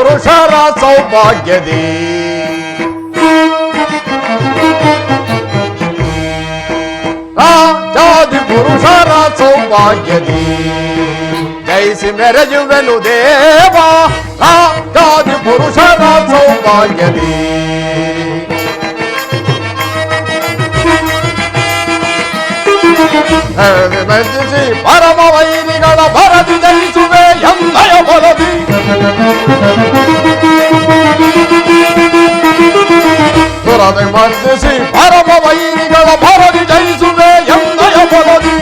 ಪುರುಷರ ಸೌಭಾಗ್ಯದಿ ರಾಜಾದಿ ಪುರುಷರ ಸೌಭಾಗ್ಯದಿ ಜಯಿಸಿ ಮೆರೆಯುವೆನು ದೇವ ರಾಜಾದಿ ಪುರುಷರ ಸೌಭಾಗ್ಯದಿ ಮೆಚ್ಚಿಸಿ ಪರಮ ವೈರಿಗಳ ಭರದಿ ಜಯಿಸುವೆ ಎಂದಯ ಬಲದಿ ದುರದೆ ಮರ್ದಿಸಿ ಪರಮ ವೈರಿಗಳ ಭರದಿ ಜಯಿಸುವೆ ಎಂದಯ ಬಲದಿ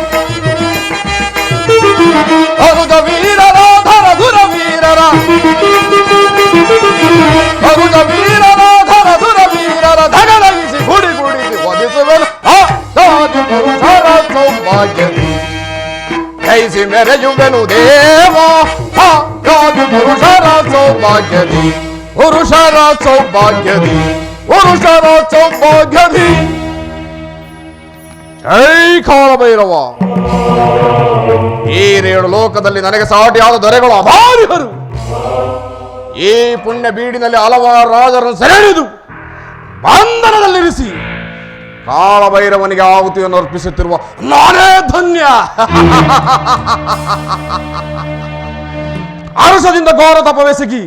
ಅರುಜ ವೀರರ ಧರ ಧುರ ವೀರರ ಅರುಜ ವೀರರ ಧರ ಧುರ ವೀರರ ಧಗಲಗಿಸಿ ಗುಡಿ ಗುಡಿಸಿ ಒದಿಸುವೆನು ಪುರುಷರ ಸೌಭಾಗ್ಯದಿ ಜಯಿಸಿ ಮೆರೆಯುವೆನು ದೇವ ಪುರುಷರ ಸೌಭಾಗ್ಯದಿ ಪುರುಷರ ಸೌಭಾಗ್ಯದಿ ಪುರುಷರ ಸೌಭಾಗ್ಯದಿ ಜೈ ಕಾಲಭೈರವ. ಈ 7 ಲೋಕದಲ್ಲಿ ನನಗೆ ಸಾಟಿಯಾದ ದೊರೆಗಳು ಅಭಾರಿಹರು. ಈ ಪುಣ್ಯ ಬೀಡಿನಲ್ಲಿ ಹಲವಾರು ರಾಜರನ್ನು ಸೆರೆಹಿಡಿದು ಬಂಧನದಲ್ಲಿರಿಸಿ ಕಾಲಭೈರವನಿಗೆ ಆಹುತಿಯನ್ನು ಅರ್ಪಿಸುತ್ತಿರುವ ನಾನೇ ಧನ್ಯ. ಅರಸದಿಂದ ಘೋರ ತಪವೆಸಗಿ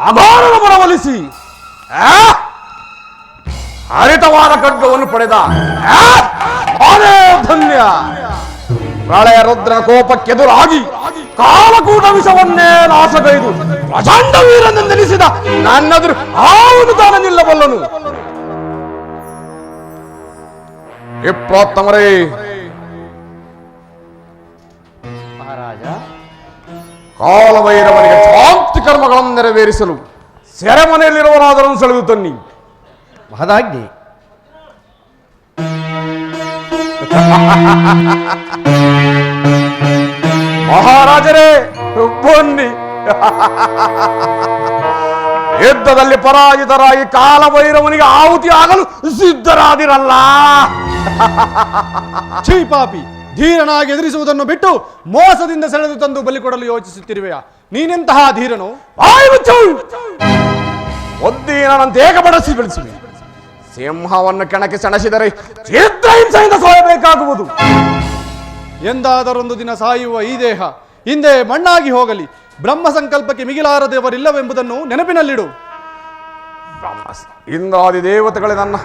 ಅಘೋರನ ಮನವೊಲಿಸಿ ಹರಿತವಾದ ಖಡ್ಗವನ್ನು ಪಡೆದ ನಾನೇ ಧನ್ಯ. ಪ್ರಳಯ ರುದ್ರನ ಕೋಪಕ್ಕೆದುರಾಗಿ ಕಾಲಕೂಟ ವಿಷವನ್ನೇ ನಾಶಗೈದು ಪ್ರಚಂಡ ವೀರನೆಂದೆನಿಸಿದ ನನ್ನದುರು ಅವನು ತಾನು ನಿಲ್ಲಬಲ್ಲನು. ವಿಪ್ರೋತ್ತಮರೇ, ಮಹಾರಾಜ, ಕಾಲಭೈರವನಿಗೆ ಶಾಂತಿ ಕರ್ಮಗಳನ್ನು ನೆರವೇರಿಸಲು ಸೆರೆಮನೆಯಲ್ಲಿರುವರಾದರನ್ನು ಸೆಳೆದು ತನ್ನಿ. ಮಹದಾಜ್ಞೆ. ಮಹಾರಾಜರೇ ಬನ್ನಿ. ಯುದ್ಧದಲ್ಲಿ ಪರಾಜಿತರಾಗಿ ಕಾಲಭೈರವನಿಗೆ ಆಹುತಿ ಆಗಲು ಸಿದ್ಧರಾದಿರಲ್ಲ. ಛೀ ಪಾಪಿ, ಧೀರನಾಗಿ ಎದುರಿಸುವುದನ್ನು ಬಿಟ್ಟು ಮೋಸದಿಂದ ಸೆಳೆದು ತಂದು ಬಲಿ ಕೊಡಲು ಯೋಚಿಸುತ್ತಿರುವೆಯಾ? ನೀನೆಂತಹ ಧೀರನು? ಒದ್ದೀನಂತೆ ಏಕಬಡಿಸಿ ಬೆಳೆಸುವೆ. ಸಿಂಹವನ್ನು ಕೆಣಕಿ ಸೆಣಸಿದರೆ ಚಿತ್ರಹಿಂಸೆಯಿಂದ ಸಾಯಬೇಕಾಗುವುದು. ಎಂದಾದರೊಂದು ದಿನ ಸಾಯುವ ಈ ದೇಹ ಹಿಂದೆ ಮಣ್ಣಾಗಿ ಹೋಗಲಿ. ಬ್ರಹ್ಮ ಸಂಕಲ್ಪಕ್ಕೆ ಮಿಗಿಲಾರದೇವರಿಲ್ಲವೆಂಬುದನ್ನು ನೆನಪಿನಲ್ಲಿಡು. ಇಂದ್ರಾದಿ ದೇವತೆಗಳೇ ನನ್ನ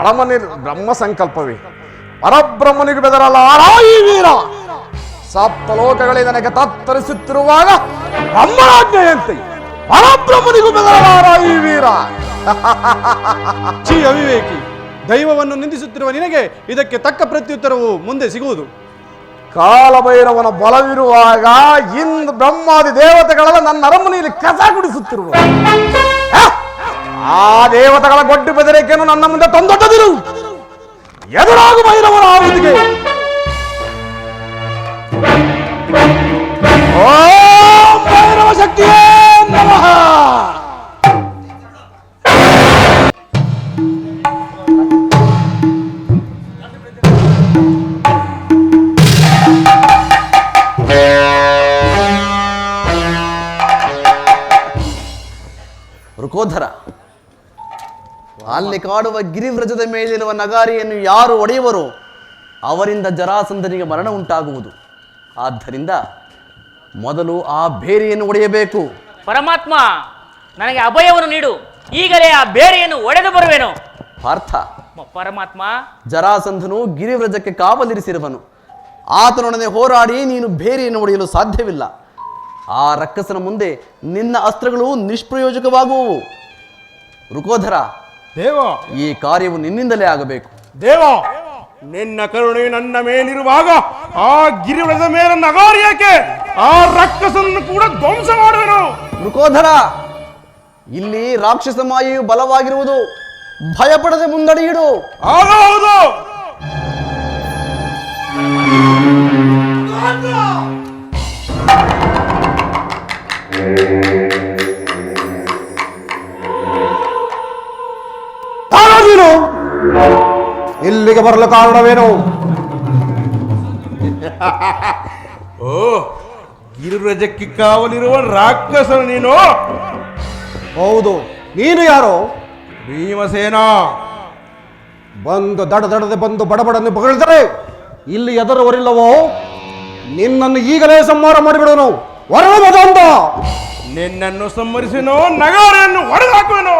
ಅಳಮನೆ ಬ್ರಹ್ಮ ಸಂಕಲ್ಪವೇ. ಪರಬ್ರಹ್ಮನಿಗೆ ಬೆದರಲ್ಲ ಈ ವೀರ. ಸಪ್ತ ಲೋಕಗಳೇ ನನಗೆ ತತ್ತರಿಸುತ್ತಿರುವಾಗ ಬ್ರಹ್ಮರಾಜ್ಞೆಯಂತೆ ಪರಬ್ರಹ್ಮನಿಗೂ ಬೆದರಲಾರ ಈ ವೀರ. ಛೀ ಅವಿವೇಕಿ, ದೈವವನ್ನು ನಿಂದಿಸುತ್ತಿರುವ ನಿನಗೆ ಇದಕ್ಕೆ ತಕ್ಕ ಪ್ರತ್ಯುತ್ತರವು ಮುಂದೆ ಸಿಗುವುದು. ಕಾಲಭೈರವನ ಬಲವಿರುವಾಗ ಇಂದು ಬ್ರಹ್ಮಾದಿ ದೇವತೆಗಳೆಲ್ಲ ನನ್ನ ಅರಮನೆಯಲ್ಲಿ ಕಸ ಗುಡಿಸುತ್ತಿರುವ ಆ ದೇವತೆಗಳ ಗೊಡ್ಡು ಬೆದರಿಕೆಯನ್ನು ನನ್ನ ಮುಂದೆ ತಂದೊಡ್ಡದಿರು. ಎದುರಾಗು ಭೈರವನ ಆಹುತಿಗೆ. ಓಂ ಭೈರವ ಶಕ್ತಿಯೇ ನಮಃ. ಋಕೋಧರ, ಅಲ್ಲಿ ಕಾಡುವ ಗಿರಿವ್ರಜದ ಮೇಲಿರುವ ನಗಾರಿಯನ್ನು ಯಾರು ಒಡೆಯುವರೋ ಅವರಿಂದ ಜರಾಸಂಧನಿಗೆ ಮರಣ ಉಂಟಾಗುವುದು. ಆದ್ದರಿಂದ ಮೊದಲು ಆ ಬೇರೆಯನ್ನು ಒಡೆಯಬೇಕು. ಪರಮಾತ್ಮ, ನನಗೆ ಅಭಯವನ್ನು ನೀಡು. ಈಗಲೇ ಆ ಬೇರೆಯನ್ನು ಒಡೆದು ಬರುವೆನು. ಪಾರ್ಥ, ಪರಮಾತ್ಮ, ಜರಾಸಂಧನು ಗಿರಿವ್ರಜಕ್ಕೆ ಕಾವಲಿರಿಸಿರುವನು. ಆತನೊಡನೆ ಹೋರಾಡಿ ನೀನು ಬೇರೆಯನ್ನು ಒಡೆಯಲು ಸಾಧ್ಯವಿಲ್ಲ. ಆ ರಕ್ಕಸನ ಮುಂದೆ ನಿನ್ನ ಅಸ್ತ್ರಗಳು ನಿಷ್ಪ್ರಯೋಜಕವಾಗುವವು. ಋಕೋಧರ, ದೇವ, ಈ ಕಾರ್ಯವು ನಿನ್ನಿಂದಲೇ ಆಗಬೇಕು. ದೇವ, ನಿನ್ನ ಕರುಣೆ ನನ್ನ ಮೇಲಿರುವಾಗ ಆ ಗಿರಿವ್ರಜದ ಮೇಲೆ ನಗಾರಿ ಯಾಕೆ? ಆ ರಕ್ಕಸನ್ನು ಕೂಡ ಧ್ವಂಸ ಮಾಡುವೆನು. ಋಕೋಧರ, ಇಲ್ಲಿ ರಾಕ್ಷಸ ಮಾಯೆಯು ಬಲವಾಗಿರುವುದು. ಭಯಪಡದೆ ಮುಂದಡಿಯಿಡು. ಹೌದು. ಇಲ್ಲಿಗೆ ಬರಲು ಕಾರಣವೇನು? ಓ, ಗಿರಿವ್ರಜಕ್ಕೆ ಕಾವಲಿರುವ ರಾಕ್ಷಸನು ನೀನು. ಹೌದು, ನೀನು ಯಾರು? ಭೀಮಸೇನ. ಬಂದು ದಡದಡದೆ ಬಂದು ಬಡಬಡನ್ನು ಬಗಳಿದರೆ ಇಲ್ಲಿ ಎದರುವರಿಲ್ಲವೋ? ನಿನ್ನನ್ನು ಈಗಲೇ ಸಂಹಾರ ಮಾಡಿಬಿಡೋನು. ಹೊರಡಬಹುದು ಅಂತ. ನಿನ್ನನ್ನು ಸಂಹರಿಸಿನೋ, ನಗಾರಿಯನ್ನು ಹೊಡೆದಾಕುವೆನು.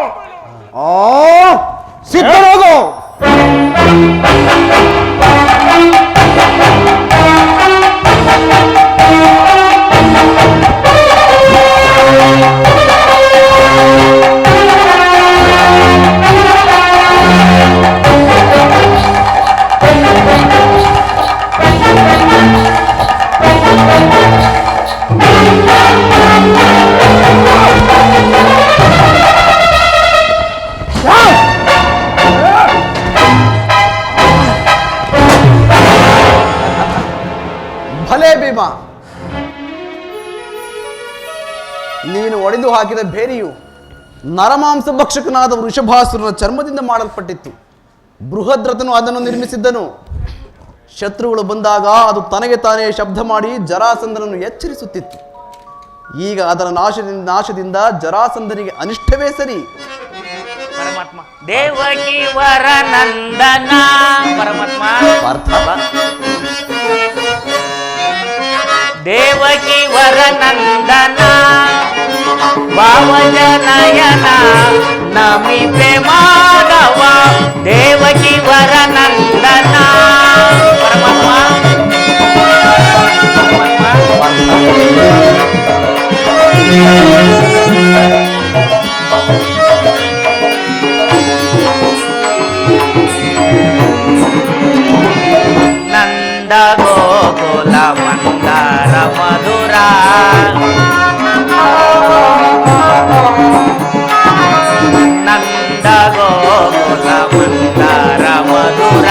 ಸಿದ್ಧರಾಗು. ಭಲೇ ಭೀಮ, ನೀನು ಒಡೆದು ಹಾಕಿದ ಬೇರಿಯು ನರಮಾಂಸ ಭಕ್ಷಕನಾದ ವೃಷಭಾಸುರನ ಚರ್ಮದಿಂದ ಮಾಡಲ್ಪಟ್ಟಿತ್ತು. ಬೃಹದ್ರಥನು ಅದನ್ನು ನಿರ್ಮಿಸಿದ್ದನು. ಶತ್ರುಗಳು ಬಂದಾಗ ಅದು ತನಗೆ ತಾನೇ ಶಬ್ದ ಮಾಡಿ ಜರಾಸಂಧನನ್ನು ಎಚ್ಚರಿಸುತ್ತಿತ್ತು. ಈಗ ಅದರ ನಾಶದಿಂದ ಜರಾಸಂಧನಿಗೆ ಅನಿಷ್ಟವೇ ಸರಿ. ಪರಮಾತ್ಮ ದೇವಕಿ ವರ ನಂದನ ಪರಮಾತ್ಮ ದೇವಕಿ ವರ ನಂದನ ಭಾವಜನಯನ ನಮಿಪೆ ಮಾಧವ ದೇವಕಿ ವರ ನಂದನ ಪರಮಾತ್ಮ ನಂದ ಗೋಕುಲ ಮಂದಾರ ಮಧುರ ನಂದ ಗೋಕುಲ ಮಂದಾರ ಮಧುರ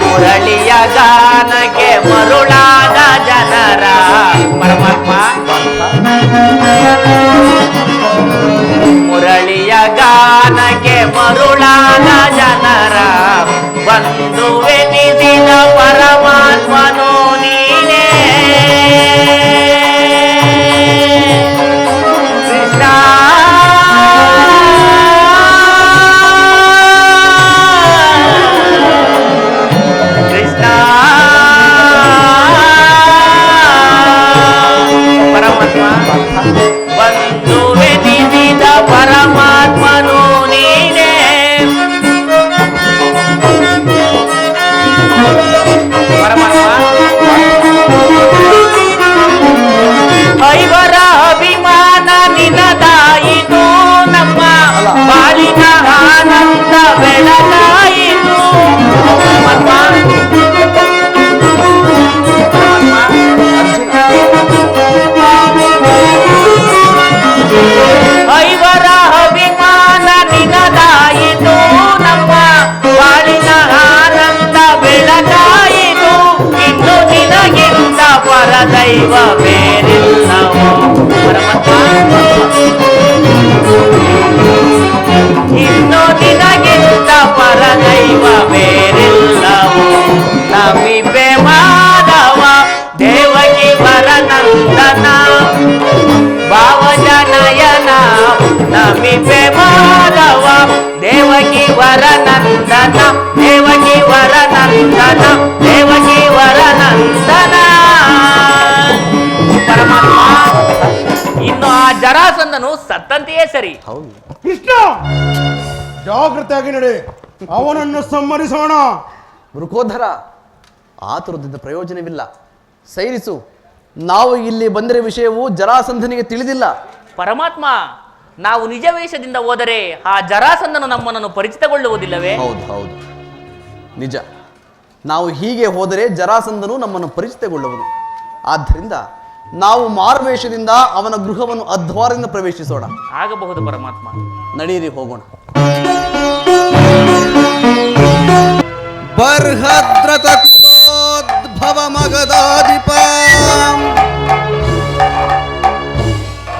ಮುರಳಿಯ ಗಾನಕ್ಕೆ ಮರುಳಾದ ಜನರ ಪರಮಾತ್ಮ ಮುರಳಿಯ ಗಾನಕ್ಕೆ ಮರುಳಾದ ಜನರ ಬಂಧುವೆನಿಸಿದ ಪರಮಾತ್ಮನು ನೀನೇ ಕೃಷ್ಣ ಕೃಷ್ಣ ಪರಮಾತ್ಮ ಬಂಧುವೆನಿಸಿದ ಪರಮಾತ್ಮನು ನೀನೇ ಐವರ ಅಭಿಮಾನ ನಿನದಾಯಿತು ನಮ್ಮ ಬಾಳಿನ ಆನಂದ ಬೆಳಗಾಯಿತು ಐವರ ಅಭಿಮಾನ ನಿನದಾಯಿತು ನಮ್ಮ ಬಾಳಿನ ಆನಂದ ಬೆಳಗಾಯಿತು ಇನ್ನು ನಿನಗಿಂತ ಪರದೈವ ಬೇರಿಲ್ಲವೋ ಇನ್ನು ನಿನಗಿಂತ ಪರದೈವ ಬೇರಿಲ್ಲವೋ ನಮಿಪೆ ಮಾಧವ ದೇವಕಿ ವರನಂದನ ಭಾವಜನಯನ ನಮಿಪೆ ಮಾಧವ ದೇವಕಿ ವರನಂದನ ದೇವಕಿ ವರನಂದನ ದೇವಕಿ ವರನಂದನ ಪರಮಾತ್ಮ ಇನ್ನು ಆ ಜರಾಸಂಧನು ಸತ್ತಂತೆಯೇ ಸರಿ. ಕೃಷ್ಣ ಜಾಗೃತಿಯಾಗಿ ನಡೆ, ಅವನನ್ನು ಸಂಹರಿಸೋಣ. ವೃಕೋಧರ, ಆತುರದಿಂದ ಪ್ರಯೋಜನವಿಲ್ಲ. ಸೈರಿಸು. ನಾವು ಇಲ್ಲಿ ಬಂದಿರೋ ವಿಷಯವು ಜರಾಸಂಧನಿಗೆ ತಿಳಿದಿಲ್ಲ. ಪರಮಾತ್ಮ, ನಾವು ನಿಜ ವೇಷದಿಂದ ಹೋದರೆ ಆ ಜರಾಸಂಧನು ನಮ್ಮನ್ನು ಪರಿಚಿತಗೊಳ್ಳುವುದಿಲ್ಲವೇ? ಹೌದು ಹೌದು, ನಿಜ. ನಾವು ಹೀಗೆ ಹೋದರೆ ಜರಾಸಂಧನು ನಮ್ಮನ್ನು ಪರಿಚಿತಗೊಳ್ಳುವನು. ಆದ್ದರಿಂದ ನಾವು ಮಾರುವೇಷದಿಂದ ಅವನ ಗೃಹವನ್ನು ಅದ್ವಾರದಿಂದ ಪ್ರವೇಶಿಸೋಣ. ಆಗಬಹುದು ಪರಮಾತ್ಮ. ನಡೀರಿ, ಹೋಗೋಣ. ಬರ್ಹದ್ರತ ಕುಲೋದ್ಭವ ಮಗದಾಧಿಪ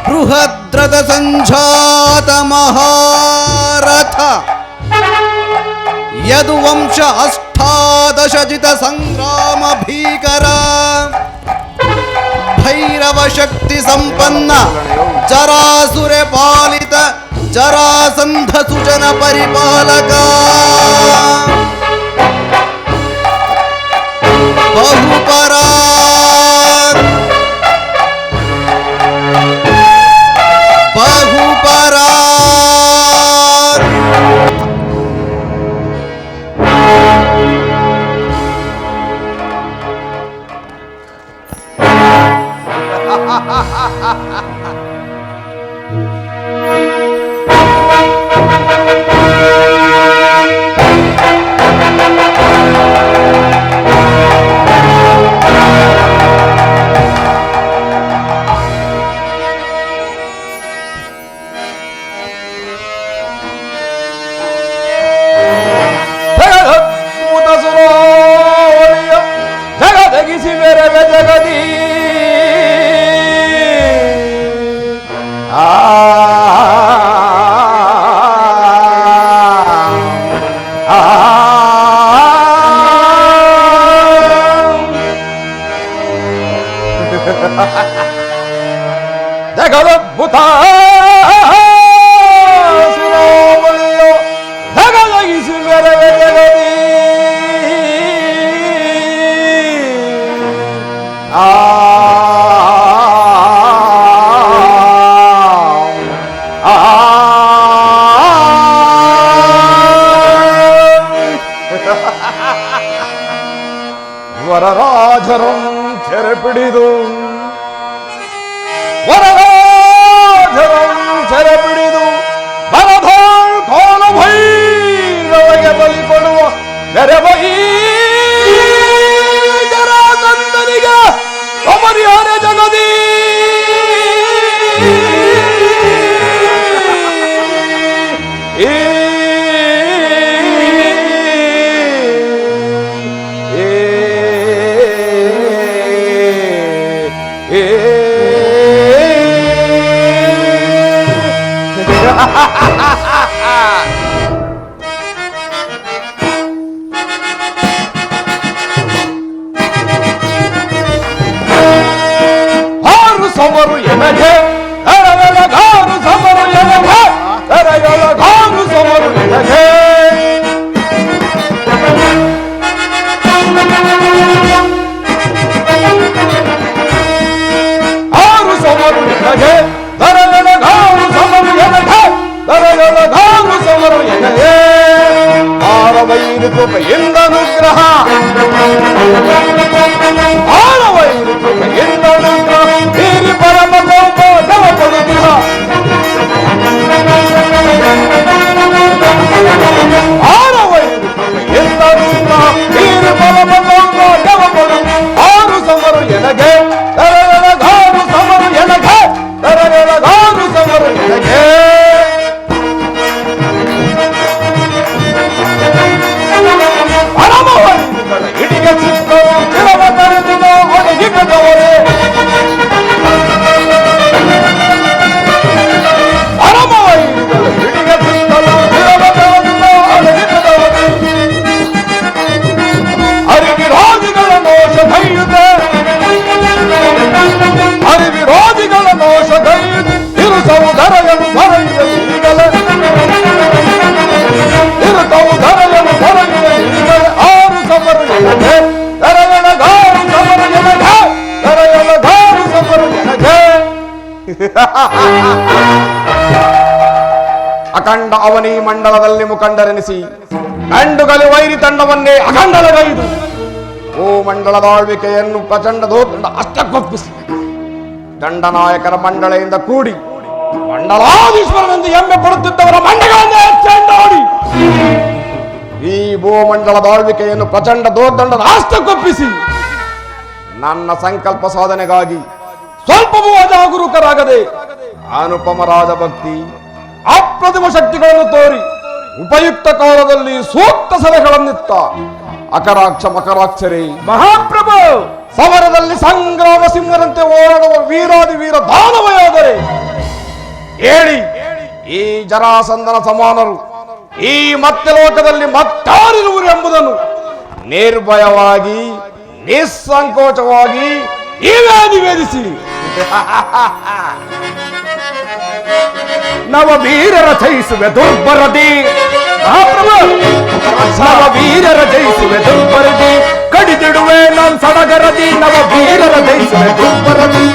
ಬೃಹದ್ರತ ಸಂಜಾತ ಮಹಾರಥ ಯದುವಂಶ ಅಷ್ಟಾದಶಜಿತ ಸಂಗ್ರಾಮ ಭೀಕರ ಭೈರವ ಶಕ್ತಿ ಸಂಪನ್ನ ಜರಾಸುರೆ ಪಾಲಿತ ಜರಾಸಂಧ ಸುಜನ ಪರಿಪಾಲಕ ಬಹುಪರಾ ಬಹುಪರಾ ಜಗದಗಿಸಿ ಬೆರವೆ ಜಗದಿ ಜಗದದ್ಭುತ ಸುರಾವಳಿಯೋ ಜಗದಗಿಸಿ ಬೆರವೆ ಜಗದಿ ವರರಾಜರಂ ಚೆರೆ ಪಿಡಿದು ವರರಾಜರಂ ಚೆರೆ ಪಿಡಿದು ಬರಧಾಳ್ ಕೋಲ ಭೈರವಗೆ ಬಲಿ ಕೊಡುವ ನೆರೆಬೈ ಜರಾಸಂಧನಿಗೆ ಅಮರ್ಯಾದೆ ಜಗದಿ ಸಮರು ಎನಗೆ ಗಾರು ಸಮರು ಎನಗೆ ಗಾರು ಸಮರು ಎನಗೆ ಆರು ಸಮರು ಎನಗೆ ಗಾರು ಸಮರು ಎನಗೆ ಗಾರು ಸಮರು ಎನಗೆ ಆರವೈದು ಕೃಪೆಯಿಂದ ಅನುಗ್ರಹ ಆರವೈದು ಕೃಪೆಯಿಂದ ಅನುಗ್ರಹ ತೀರಿ ಪರಮ ಗೌರವ ಪಡುತ್ತಿಹ ಆರವೈದು ಕೃಪೆಯಿಂದ ಅನುಗ್ರಹ ತೀರಿ ಪರಮ ಗೌರವ ಪಡು ಆರು ಸಮರು ಎನಗೆ ಗಾರು ಸಮರು ಎನಗೆ ಗಾರು ಸಮರು ಎನಗೆ ಪರಮವೈದಿಗಳ ಹಿಡಿಗೆ ಚಿಕ್ಕವು ಚಿರವ ತರೆದಿದ ಒಣಗಿದವರೇ ಪರಮವೈದಿಗಳ ಹಿಡಿಗೆ ಚಿಕ್ಕವು ಚಿರವ ತರೆದಿದ ಒಣಗಿದವರೇ ಅರಿವಿರೋಧಿಗಳ ದೋಷ ದೈಯುತ್ತೆ ಅರಿವಿರೋಧಿಗಳ ದೋಷ ದೈಯುತ್ತೆ ಇರುಸವು ಧರೆಯನ್ನು ಬರೆಯುವ ಈಗಲೇ ಇರುತ್ತವು ಧರೆಯನ್ನು ಬರೆಯುವ ಈಗಲೇ ಆರು ಸಮರು ಎನಗೆ ಗಾರು ಸಮರು ಎನಗೆ ಗಾರು ಸಮರು ಎನಗೆ ಅಖಂಡ ಅವನಿ ಮಂಡಲದಲ್ಲಿ ಮುಖಂಡರೆನಿಸಿ ಗಂಡುಗಲಿ ವೈರಿ ತಂಡವನ್ನೇ ಅಖಂಡಲಗೈದು ಓ ಮಂಡಲದ ಆಳ್ವಿಕೆಯನ್ನು ಪ್ರಚಂಡ ದೋದಂಡ ಅಷ್ಟಕ್ಕೊಪ್ಪಿಸಿ ದಂಡನಾಯಕರ ಮಂಡಳೆಯಿಂದ ಕೂಡಿ ಮಂಡಲಾಧೀಶ್ವರನೆಂದು ಹೆಮ್ಮೆ ಪಡುತ್ತಿದ್ದವರ ಮಂಡಗಳನ್ನೇ ಚೆಂಡಾಡಿ ಈ ಭೂಮಂಡಲದ ಆಳ್ವಿಕೆಯನ್ನು ಪ್ರಚಂಡ ದೋರ್ದಂಡದ ಹಸ್ತಕ್ಕೊಪ್ಪಿಸಿ ನನ್ನ ಸಂಕಲ್ಪ ಸಾಧನೆಗಾಗಿ ಸ್ವಲ್ಪವೂ ಅಜಾಗರೂಕರಾಗದೆ ಅನುಪಮ ರಾಜಭಕ್ತಿ ಅಪ್ರತಿಮ ಶಕ್ತಿಗಳನ್ನು ತೋರಿ ಉಪಯುಕ್ತ ಕಾಲದಲ್ಲಿ ಸೂಕ್ತ ಸಲಹೆಗಳನ್ನಿತ್ತ ಅಕರಾಕ್ಷ ಮಕರಾಕ್ಷರೇ ಮಹಾಪ್ರಭು, ಸಮರದಲ್ಲಿ ಸಂಗ್ರಾಮ ಸಿಂಹರಂತೆ ಓಡಾಡುವ ವೀರಾದಿ ವೀರ ದಾನವಯಾದರೆ ಹೇಳಿ, ಈ ಜರಾಸಂಧನ ಸಮಾನರು ಈ ಮತ್ತೆ ಲೋಕದಲ್ಲಿ ಮತ್ತಾರಿರುವರು ಎಂಬುದನ್ನು ನಿರ್ಭಯವಾಗಿ ನಿಸ್ಸಂಕೋಚವಾಗಿ ನೀವೇ ನಿವೇದಿಸಿ. ನವ ವೀರರ ಜಯಿಸುವೆ ದುರ್ಬರದಿ. ನವ ವೀರರ ಜಯಿಸುವೆ ದುರ್ಬರದಿ, ಕಡಿದಿಡುವೆ ನಾನ್ ಸಡಗರದಿ. ನವ ವೀರರ ಜಯಿಸುವೆ ದುರ್ಬರದಿ.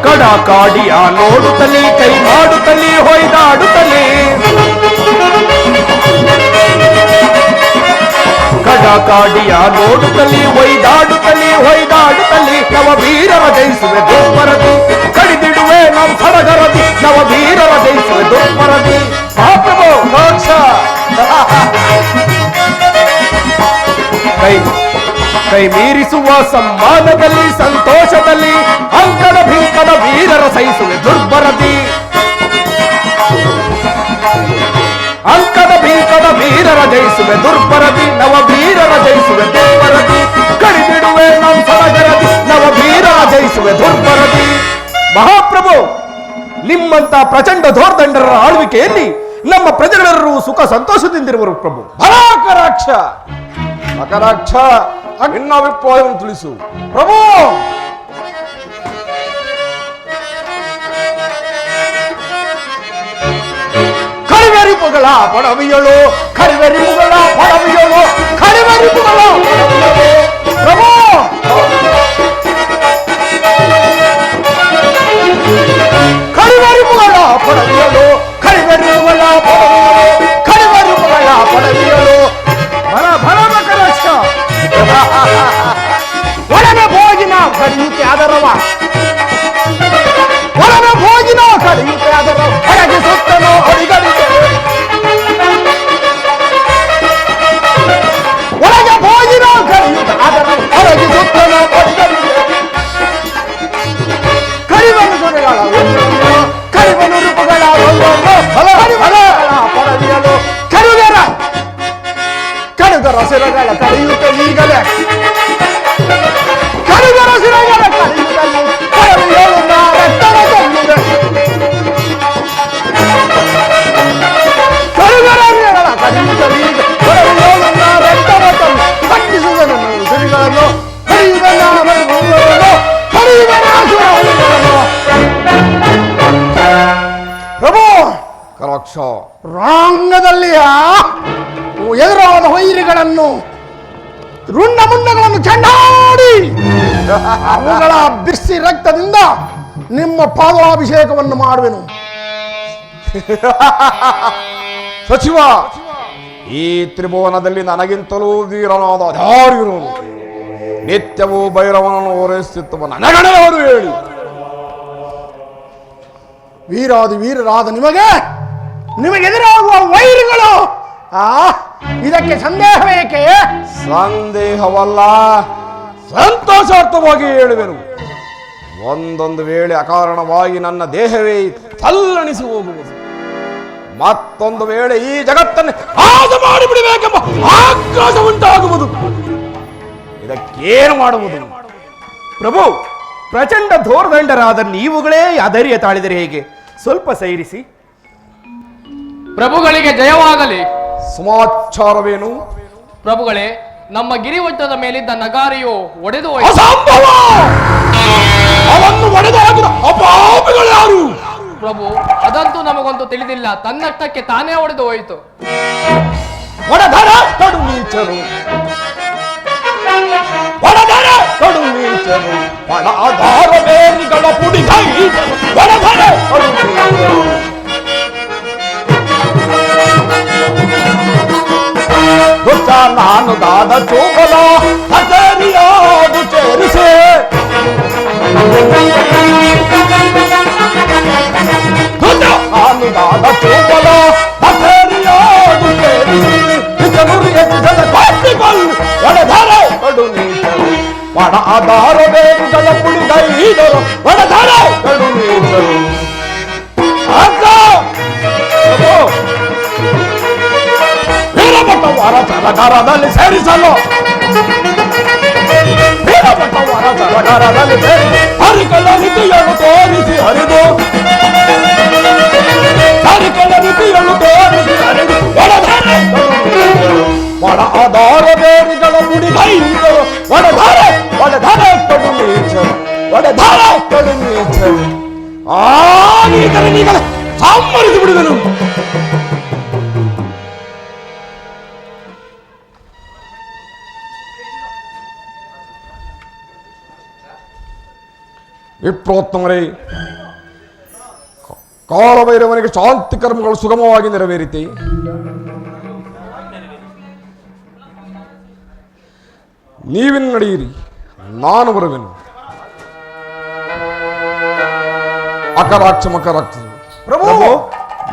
ಕಡಕಾಡಿಯ ನೋಡುತ್ತಲೇ ಕೈ ಮಾಡುತ್ತಲೇ ಹೊಯ್ದಾಡುತ್ತಲೇ, ಕಡಕಾಡಿಯ ನೋಡುತ್ತಲೇ ಹೊಯ್ದಾಡುತ್ತಲೇ ನವ ವೀರರ ಜಯಿಸುವೆ ದುರ್ಬರದಿ, ಕಡಿದಿಡುವೆ ನಾವು ಸಡಗರದಿ. ನವ ವೀರರ ಜಯಿಸುವೆ ದುರ್ಬರದಿ. ಮಹಾಪ್ರಭು ಮೋಕ್ಷ ಕೈ ಮೀರಿಸುವ ಸಮ್ಮಾನದಲ್ಲಿ ಸಂತೋಷದಲ್ಲಿ ಅಂಕದ ಭಿಂಕದ ವೀರರ ಸಹಿಸುವೆ ದುರ್ಬರದಿ. ಅಂಕದ ಭಿಂಕದ ವೀರರ ಜಯಿಸುವೆ ದುರ್ಬರದಿ. ನವ ವೀರರ ಜಯಿಸುವೆ ದುರ್ಬರದಿ, ಕಡಿದಿಡುವೆ ನಾವು ಸಡಗರದಿ. ನವ ವೀರರ ಜಯಿಸುವೆ ದುರ್ಬರದಿ. ಮಹಾಪ್ರಭು, ನಿಮ್ಮಂತ ಪ್ರಚಂಡ ಧೋರ್ದಂಡರ ಆಳ್ವಿಕೆಯಲ್ಲಿ ನಮ್ಮ ಪ್ರಜೆಗಳೆಲ್ಲರೂ ಸುಖ ಸಂತೋಷದಿಂದಿರುವರು ಪ್ರಭು. ಅಕರಾಕ್ಷ ನಿನ್ನ ಅಭಿಪ್ರಾಯವನ್ನು ತಿಳಿಸು ಪ್ರಭು. ಕರಿವೆರಿಪುಗಳ ಪಡವಿಯಳು, ಕರಿವೆರಿಪುಗಳ ಪಡವಿಯಳು, ಕರಿವೆರಿಪುಗಳ ಪಡವಿಯಳು ಪ್ರಭು. ಕರಿವೆರಿಪುಗಳ ಪಡವಿಯಳು, ಕರಿವೆರಿಪುಗಳ ಪಡವಿಯಳು, ಕರಿವೆರಿಪುಗಳ ಪಡವಿಯಳು. ಭರಮಕರಕ್ಷ ಒಳಗೆ ಭೋಗಿನ ಕಡಿಯುತ್ತೆ ಆದರವ, ಒಳಗೆ ಭೋಗಿನ ಕಡಿಯುತ್ತೆ ಆದರವ, ಒಳಗೆ ಸುತ್ತನೋ ಅಡಿಗಡಿಗೆ, ಒಳಗೆ ಭೋಗಿನ ಕಡಿಯುತ್ತೆ ಆದರವ, ಒಳಗೆ ಸುತ್ತನೋ ಅಡಿಗಡಿಗೆ. ಕರಿವನು ಸುರೆಗಳ ಕರಿವನು ರೂಪಗಳ ಪಡವಿಯಲು, ಕಡುಗರ ಸಿರಗಳ ಕಡಿಯುತ್ತೆ ಈಗಲೇ, ಕಡುಗರ ಸಿರಗಳ ಕಡಿಯುತ್ತಲೇ ಪಡವಿಯಳು ರಕ್ತದ ತಂದಿದೆ. ಕಡುಗರ ಸಿರಗಳ ಕಡಿಯುತ್ತಲೇ ಈಗ ಪಡವಿಯಳು ರಕ್ತದ ತಂದು ಖಂಡಿಸುವುದನ್ನು ಸಿರಿಗಳನ್ನು ಪ್ರಭು. ಕರಾಕ್ಷ ರಾಂಗದಲ್ಲಿ ಎದುರಾದ ವೈರಿಗಳನ್ನು ರುಂಡ ಮುಂಡಗಳನ್ನು ಚೆಂಡಾಡಿ ಅವುಗಳ ಬಿಸಿ ರಕ್ತದಿಂದ ನಿಮ್ಮ ಪಾದಾಭಿಷೇಕವನ್ನು ಮಾಡುವೆನು. ಸಚಿವ, ಈ ತ್ರಿಭುವನದಲ್ಲಿ ನನಗಿಂತಲೂ ವೀರನಾದ ಯಾರಿರುವನು? ನಿತ್ಯವೂ ಭೈರವನನ್ನು ಓರೈಸುತ್ತಿರುವ ನನಗಣೆಯವರು ಹೇಳಿ. ವೀರಾದಿ ವೀರರಾದ ನಿಮಗೆದುರಾಗುವ ವೈರಿಗಳು ಇದಕ್ಕೆ ಸಂದೇಹವೇಕೆ? ಸಂದೇಹವಲ್ಲ, ಸಂತೋಷಾರ್ಥವಾಗಿ ಹೇಳುವೆನು. ಒಂದೊಂದು ವೇಳೆ ಅಕಾರಣವಾಗಿ ನನ್ನ ದೇಹವೇ ತಲ್ಲಣಿಸಿ ಹೋಗುವುದು, ಮತ್ತೊಂದು ವೇಳೆ ಈ ಜಗತ್ತನ್ನು ಹಾದು ಮಾಡಿಬಿಡಬೇಕೆಂಬ ಆಕ್ರೋಶ ಉಂಟಾಗುವುದು. ಇದಕ್ಕೇನು ಮಾಡುವುದು? ಪ್ರಭು, ಪ್ರಚಂಡ ಧೋರ್ದಂಡರಾದ ನೀವುಗಳೇ ಧೈರ್ಯ ತಾಳಿದರೆ ಹೇಗೆ? ಸ್ವಲ್ಪ ಸೈರಿಸಿ. ಪ್ರಭುಗಳಿಗೆ ಜಯವಾಗಲಿ. ಸಮಾಚಾರವೇನು? ಪ್ರಭುಗಳೇ, ನಮ್ಮ ಗಿರಿವಟ್ಟದ ಮೇಲಿದ್ದ ನಗಾರಿಯು ಒಡೆದು ಅಸಂಭವ! ಅವನ್ನು ಒಡೆದಾಗಿದ ಅಪಾಪಿಗಳು ಯಾರು? ಪ್ರಭು, ಅದಂತೂ ನಮಗಂತೂ ತಿಳಿದಿಲ್ಲ. ತನ್ನಷ್ಟಕ್ಕೆ ತಾನೇ ಒಡೆದು ಹೋಯಿತು. ಒಡೆದರ ಕಡು ನೀಚರು, ಒಡೆದರ ಕಡು ನೀಚರು, ಒಡ ಆಧಾರ ಬೇರಿಗಳ ಪುಡಿ ಕೈ ಒಡೆದರ ಕಡು ನೀಚರು. ನಾನು ದಾದ ಚೋಬಲ ಹಸರಿಯಾದು ಚೇರಿಸೆ, ನಾನು ದಾದ ಚೋಬಲ ಹಸರಿಯಾದು ಚೇರಿಸಿ, ಒಡೆದರೆ ಕಡು ನೀಚರು, ಒಡ ಆಧಾರ ಬೇರುಗಳ ಪುಳಿಗೈದರು, ಒಡೆದರೆ ಕಡು ನೀಚರು. ವೀರಭಟ್ಟವರ ಸರಕಾರದಲ್ಲಿ ಸೇರಿಸಲು, ವೀರಭಟ್ಟವರ ಸರಕಾರದಲ್ಲಿ ಸೇರಿಸಿ ಹರಿಕಲ ರೀತಿಯನ್ನು ತೋರಿಸಿ ಹರಿದು, ಹರಿಕಲ ರೀತಿಯನ್ನು ತೋರಿಸಿ ಹರಿದು, ಒಡ ಆಧಾರ ಬೇರುಗಳ ಮುಡಿಗೈದರು, ಒಡೆದರೆ ಕಡು ನೀಚರು, ಒಡೆದರೆ ಈಗಲೇ ಸಾಂಬಾರಿಸಿ ಬಿಡುವೆನು. ವಿಪ್ರೋತ್ತಮರೇ, ಕಾಲಭೈರವನಿಗೆ ಶಾಂತಿ ಕರ್ಮಗಳು ಸುಗಮವಾಗಿ ನೆರವೇರಿತೆ. ನೀವಿನ್ನು ನಡೆಯಿರಿ, ನಾನು ಬರುವೆನು. ಅಕರಾಕ್ಷ ಮಕರಾಕ್ಷ ಪ್ರಭು,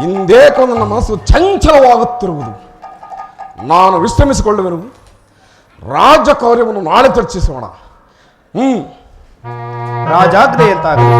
ಇಂದೇಕೋ ನನ್ನ ಮನಸ್ಸು ಚಂಚಲವಾಗುತ್ತಿರುವುದು. ನಾನು ವಿಶ್ರಮಿಸಿಕೊಳ್ಳುವೆನು. ರಾಜ್ಯ ಕಾರ್ಯವನ್ನು ನಾಳೆ ಚರ್ಚಿಸೋಣ. ರಾಜಾಜ್ಞೆ ಅಂತಾಗಲಿ.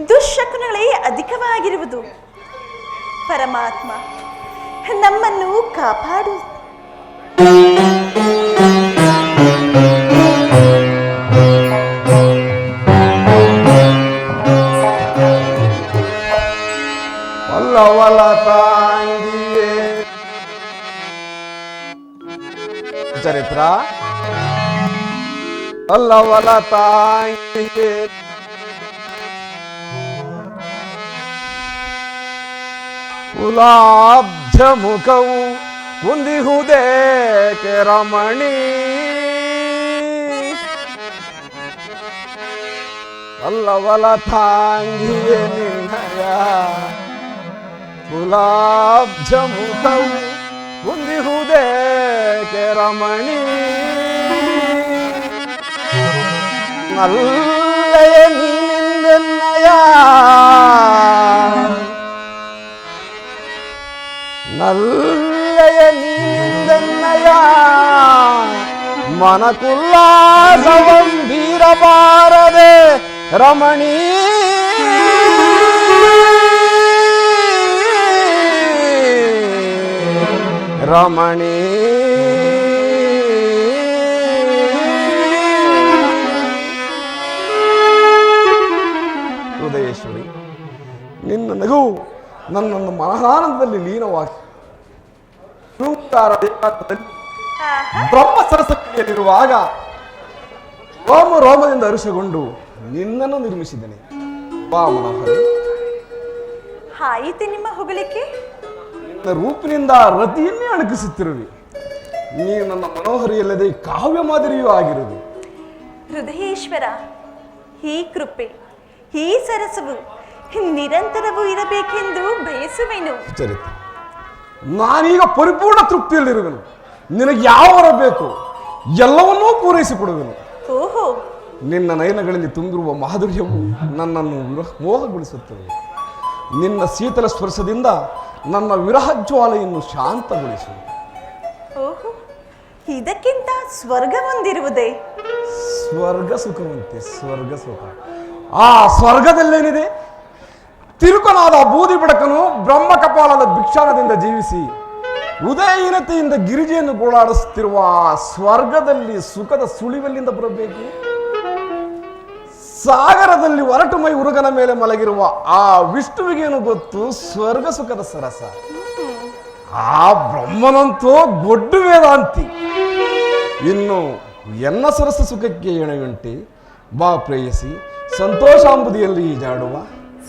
ದುಶ್ಶಕುನಗಳೇ ಅಧಿಕವಾಗಿರುವುದು. ಪರಮಾತ್ಮ ನಮ್ಮನ್ನು ಕಾಪಾಡು. ವಲ್ಲವಲ ತಾಂಗಿಯೇ ಚರಿತ್ರ ವಲ್ಲವಲ ತಾಂಗಿಯೇ ಕುಲಾಬ್ಜ ಮುಖವು ಕುಂದಿಹುದೇಕೆ ರಮಣಿ ವಲ್ಲವಲ ತಾಂಗಿಯೇ ನಿನ್ನಯ ಕುಲಾಬ್ಜ ಮುಖವು ಕುಂದಿಹುದೇಕೆ ರಮಣಿ ನಲ್ಲಯ ನೀನೆನ್ನಯ ನಲ್ಲಯ ನೀನೆನ್ನಯ ಮನಕುಲ್ಲಾಸವಂ ಬೀರಬಾರದೆ ರಮಣೀ ರಮಣೀ ನಿನ್ನ ನಗು ನನ್ನನ್ನು ಮನಹಾನಂದದಲ್ಲಿ ಲೀನವಾಗಿ ಬ್ರಹ್ಮ ಸರಸ್ವತಿಯಲ್ಲಿರುವಾಗ ರೋಮ ರೋಮದಿಂದ ಹರುಷಗೊಂಡು ನಿನ್ನನ್ನು ನಿರ್ಮಿಸಿದ್ದೇನೆ. ಬಾ ಮನೋಹರಿ. ಆಯಿತು ನಿಮ್ಮ ಹೊಗಳಿಕೆ. ನಿನ್ನ ರೂಪಿನಿಂದ ರತಿಯನ್ನೇ ಅಣಕಿಸುತ್ತಿರುವಿ. ನೀನು ನನ್ನ ಮನೋಹರಿಯಲ್ಲದೆ ಕಾವ್ಯ ಮಾದರಿಯೂ ಆಗಿರುವುದು. ಹೃದಯೇಶ್ವರ, ಈ ಕೃಪೆ, ಈ ಸರಸವು ನಿರಂತರವೂ ಇರಬೇಕೆಂದು ಬಯಸುವೆನು. ಚರಿತ್ರೆ, ನಾನೀಗ ಪರಿಪೂರ್ಣ ತೃಪ್ತಿಯಲ್ಲಿರುವೆನು. ನಿನಗೆ ಯಾವ ವರ ಬೇಕು ಎಲ್ಲವನ್ನೂ ಪೂರೈಸಿಕೊಡುವೆನು. ಓಹೋ, ನಿನ್ನ ನಯನಗಳಲ್ಲಿ ತುಂಬಿರುವ ಮಾಧುರ್ಯವು ನನ್ನನ್ನು ಮೋಹಗೊಳಿಸುತ್ತದೆ. ನಿನ್ನ ಶೀತಲ ಸ್ಪರ್ಶದಿಂದ ನನ್ನ ವಿರಹ ಜ್ವಾಲೆಯನ್ನು ಶಾಂತಗೊಳಿಸು. ಓಹೋ, ಇದಕ್ಕಿಂತ ಸ್ವರ್ಗ ಹೊಂದಿರುವುದೇ? ಸ್ವರ್ಗ ಸುಖವಂತೆ, ಸ್ವರ್ಗ ಸುಖ. ಆ ಸ್ವರ್ಗದಲ್ಲೇನಿದೆ? ತಿರುಕನಾದ ಬೂದಿ ಬೆಳಕನು ಬ್ರಹ್ಮ ಕಪಾಲದ ಭಿಕ್ಷಾಣದಿಂದ ಜೀವಿಸಿ ಉದಯಹೀನತೆಯಿಂದ ಗಿರಿಜೆಯನ್ನು ಗೋಳಾಡಿಸುತ್ತಿರುವ ಆ ಸ್ವರ್ಗದಲ್ಲಿ ಸುಖದ ಸುಳಿವಲ್ಲಿಂದ ಬರಬೇಕು. ಸಾಗರದಲ್ಲಿ ಒರಟು ಮೈ ಉರುಗನ ಮೇಲೆ ಮಲಗಿರುವ ಆ ವಿಷ್ಣುವಿಗೇನು ಗೊತ್ತು ಸ್ವರ್ಗ ಸುಖದ ಸರಸ. ಆ ಬ್ರಹ್ಮನಂತೂ ಗೊಡ್ಡು ವೇದಾಂತಿ. ಇನ್ನು ಎನ್ನ ಸರಸ ಸುಖಕ್ಕೆ ಎಣೆಯುಂಟೆ. ಬಾ ಪ್ರೇಯಸಿ, ಸಂತೋಷಾಂಬುದಿಯಲ್ಲಿ ಈಜಾಡುವ.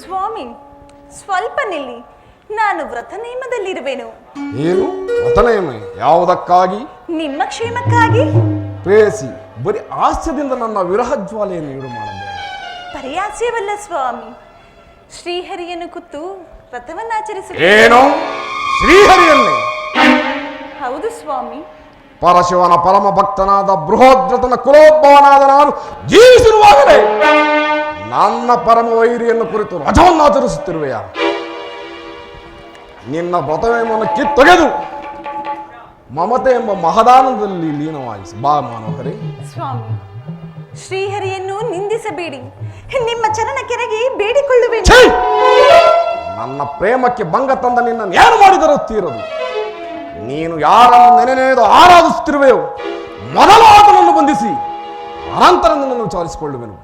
ಸ್ವಾಮಿ, ಸ್ವಲ್ಪ ನಿಲ್ಲಿ. ನಾನು ವ್ರತ ನೇಮದಲ್ಲಿರುವೆನು. ಏನು ವ್ರತನೇಮ? ಯಾವುದಕ್ಕಾಗಿ? ನಿಮ್ಮ ಕ್ಷೇಮಕ್ಕಾಗಿ. ಪ್ರೇಯಸಿ, ಬರೀ ಹಾಸ್ಯದಿಂದ ನನ್ನ ವಿರಹ ಜ್ವಾಲೆಯನ್ನು ಈಡು ಮಾಡಬೇಡ. ಪರಿಹಾಸ್ಯವಲ್ಲ ಸ್ವಾಮಿ, ಶ್ರೀಹರಿಯನ್ನು ಕುತ್ತು ವ್ರತವನ್ನಾಚರಿಸ. ಏನು ಶ್ರೀಹರಿಯನ್ನೇ? ಹೌದು ಸ್ವಾಮಿ. ಪರಶಿವನ ಪರಮ ಭಕ್ತನಾದ ಬೃಹದ್ರಥನ ಕುಲೋದ್ಭವನಾದ ನಾನು ಜೀವಿಸಿರುವಾಗಲೇ ನನ್ನ ಪರಮ ವೈರಿಯನ್ನು ಕುರಿತು ರಜವನ್ನಾಚರಿಸುತ್ತಿರುವೆಯ? ನಿನ್ನ ವ್ರತವೇಮನ್ನು ಕಿತ್ತೊಗೆದು ಮಮತೆ ಎಂಬ ಮಹದಾನದಲ್ಲಿ ಲೀನವಾಗಿಸಿ. ಬಾ ಮನೋಹರಿ. ಸ್ವಾಮಿ, ಶ್ರೀಹರಿಯನ್ನು ನಿಂದಿಸಬೇಡಿ. ನಿಮ್ಮ ಚರಣ ಕೆರೆಗೆ ಬೇಡಿಕೊಳ್ಳುವೆನು. ಛೀ! ನನ್ನ ಪ್ರೇಮಕ್ಕೆ ಭಂಗ ತಂದ ನಿನ್ನನ್ನು ಏನು ಮಾಡಿದರೂ ತೀರದು. ನೀನು ಯಾರನ್ನು ನೆನೆದು ಆರಾಧಿಸುತ್ತಿರುವೆಯೋ ಮೊದಲು ಆತನನ್ನು ಬಂಧಿಸಿ ಅನಂತರ ನಿನ್ನನ್ನು ವಿಚಾರಿಸಿಕೊಳ್ಳುವೆನು.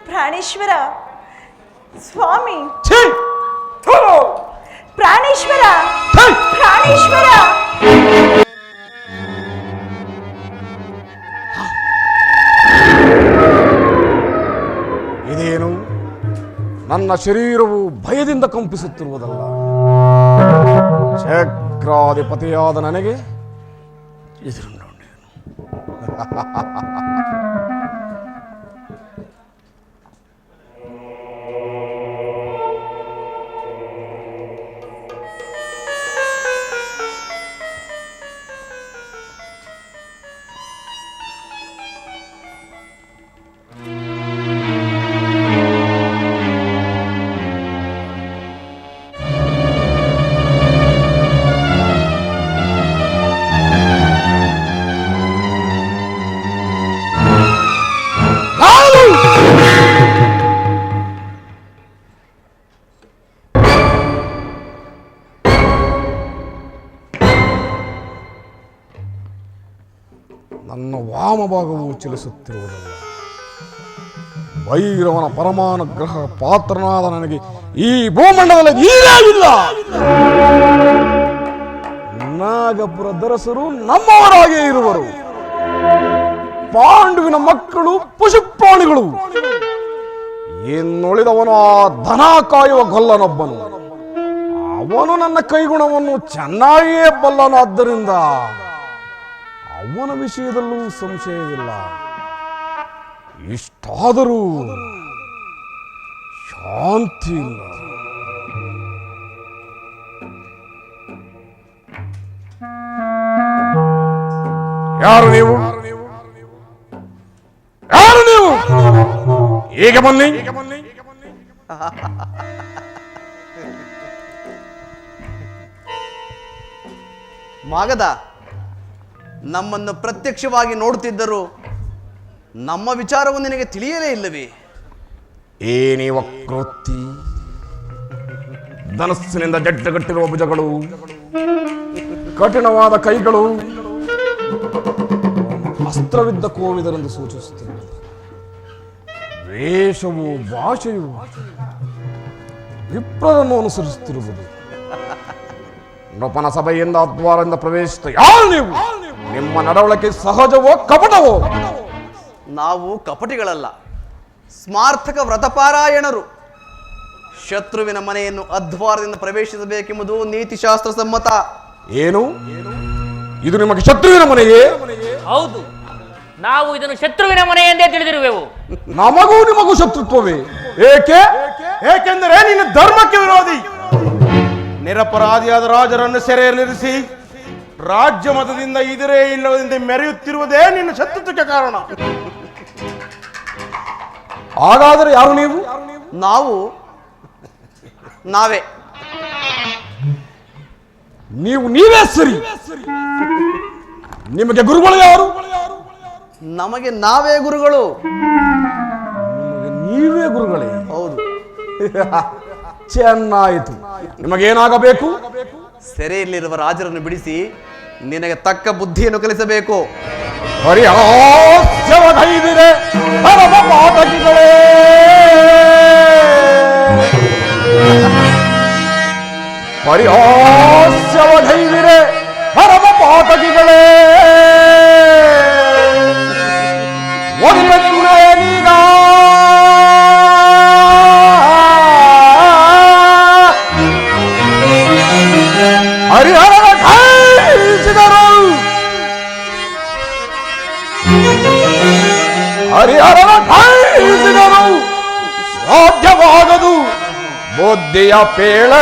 ಪ್ರಾಣೇಶ್ವರ ಸ್ವಾಮಿ, ಛೀ! ಥು! ಪ್ರಾಣೇಶ್ವರ, ಛೀ! ಪ್ರಾಣೇಶ್ವರ. ಇದೇನು? ನನ್ನ ಶರೀರವು ಭಯದಿಂದ ಕಂಪಿಸುತ್ತಿರುವುದಲ್ಲ. ಚಕ್ರಾಧಿಪತಿಯಾದ ನನಗೆ ಎದುರು ನನ್ನ ವಾಮಭಾಗವು ಚಲಿಸುತ್ತಿರುವುದಲ್ಲ. ಭೈರವನ ಪರಮಾನುಗ್ರಹ ಪಾತ್ರನಾದ ನನಗೆ ಈ ಭೂಮಂಡಲದಲ್ಲಿ ನೀರೇ ಇಲ್ಲ. ನಾಗಪುರ ದರಸರು ನಮ್ಮವರಾಗೇ ಇರುವರು. ಪಾಂಡುವಿನ ಮಕ್ಕಳು ಪಶುಪ್ರಾಣಿಗಳು. ಇನ್ನುಳಿದವನು ಆ ದನ ಕಾಯುವ ಗೊಲ್ಲನೊಬ್ಬನು. ಅವನು ನನ್ನ ಕೈಗುಣವನ್ನು ಚೆನ್ನಾಗಿಯೇ ಬಲ್ಲನಾದ್ದರಿಂದ ಅವನ ವಿಷಯದಲ್ಲೂ ಸಂಶಯವಿಲ್ಲ. ಇಷ್ಟಾದರೂ ಶಾಂತಿ ಇಲ್ಲ. ಯಾರು ನೀವು? ಯಾರು ನೀವು? ಹೇಗೆ ಬನ್ನಿ? ಮಾಗದ, ನಮ್ಮನ್ನು ಪ್ರತ್ಯಕ್ಷವಾಗಿ ನೋಡುತ್ತಿದ್ದರೂ ನಮ್ಮ ವಿಚಾರವು ನಿನಗೆ ತಿಳಿಯಲೇ ಇಲ್ಲವೇ? ಏನೇ ವಕ್ರೋಕ್ತಿ, ಧನಸ್ಸಿನಿಂದ ಜಡ್ಡಗಟ್ಟಿರುವ ಭುಜಗಳು, ಕಠಿಣವಾದ ಕೈಗಳು, ಅಸ್ತ್ರವಿದ್ದ ಕೋವಿದರೆಂದು ಸೂಚಿಸುತ್ತದೆ. ವೇಷವು ಭಾಷೆಯು ವಿಪ್ರರನ್ನು ಅನುಸರಿಸುತ್ತಿರುವುದು. ನೃಪನ ಸಭೆಯಿಂದ ದ್ವಾರದಿಂದ ಪ್ರವೇಶಿಸಿದ ಯಾರು ನೀವು? ನಿಮ್ಮ ನಡವಳಿಕೆ ಸಹಜವೋ ಕಪಟವೋ? ನಾವು ಕಪಟಿಗಳಲ್ಲ, ಸ್ಮಾರ್ಥಕ ವ್ರತಪಾರಾಯಣರು. ಶತ್ರುವಿನ ಮನೆಯನ್ನು ಅದ್ವಾರದಿಂದ ಪ್ರವೇಶಿಸಬೇಕೆಂಬುದು ನೀತಿಶಾಸ್ತ್ರ ಸಮ್ಮತ. ಏನು? ಇದು ನಿಮಗೆ ಶತ್ರುವಿನ ಮನೆಯೇ? ಹೌದು, ನಾವು ಇದನ್ನು ಶತ್ರುವಿನ ಮನೆ ಎಂದೇ ತಿಳಿದಿರುವೆವು. ನಮಗೂ ನಿಮಗೂ ಶತ್ರುತ್ವವೇ? ಏಕೆ? ಏಕೆಂದರೆ ನೀನು ಧರ್ಮಕ್ಕೆ ವಿರೋಧಿ. ನಿರಪರಾಧಿಯಾದ ರಾಜರನ್ನು ಸೆರೆಯಲ್ಲಿರಿಸಿ ರಾಜ್ಯ ಮತದಿಂದ ಇದಿರೇ ಇಲ್ಲವೆಂದು ಮೆರೆಯುತ್ತಿರುವುದೇ ನಿನ್ನ ಶತ್ರುತ್ವಕ್ಕೆ ಕಾರಣ. ಹಾಗಾದರೆ ಯಾರು ನೀವು? ನಾವೇ ನೀವೇ ಸರಿ. ನಿಮಗೆ ಗುರುಗಳು ಯಾರು? ನಮಗೆ ನಾವೇ ಗುರುಗಳು. ನೀವೇ ಗುರುಗಳೇ? ಹೌದು. ಚೆನ್ನಾಯಿತು. ನಿಮಗೇನಾಗಬೇಕು? ಸೆರೆಯಲ್ಲಿರುವ ರಾಜರನ್ನು ಬಿಡಿಸಿ ನಿನಗೆ ತಕ್ಕ ಬುದ್ಧಿಯನ್ನು ಕಲಿಸಬೇಕು. ಪರಿಹಾಸ್ಯವಗೈದಿರೆ ಪರಮ ಪಾತಕಿಗಳೇ, ಪರಿಹಾಸ್ಯವಗೈದಿರೆ ಪರಮ ಪಾತಕಿಗಳೇ, ಒಲಿಪೆನ್ನೇನೀಗ ಹರಿಹರನ ಖಾಯಿಸಿದರು. ಹರಿಹರನ ಖಾಯಿಸಿದರು ಸಾಧ್ಯವಾಗದು ಬುದ್ಧಿಯ ಪೇಳ.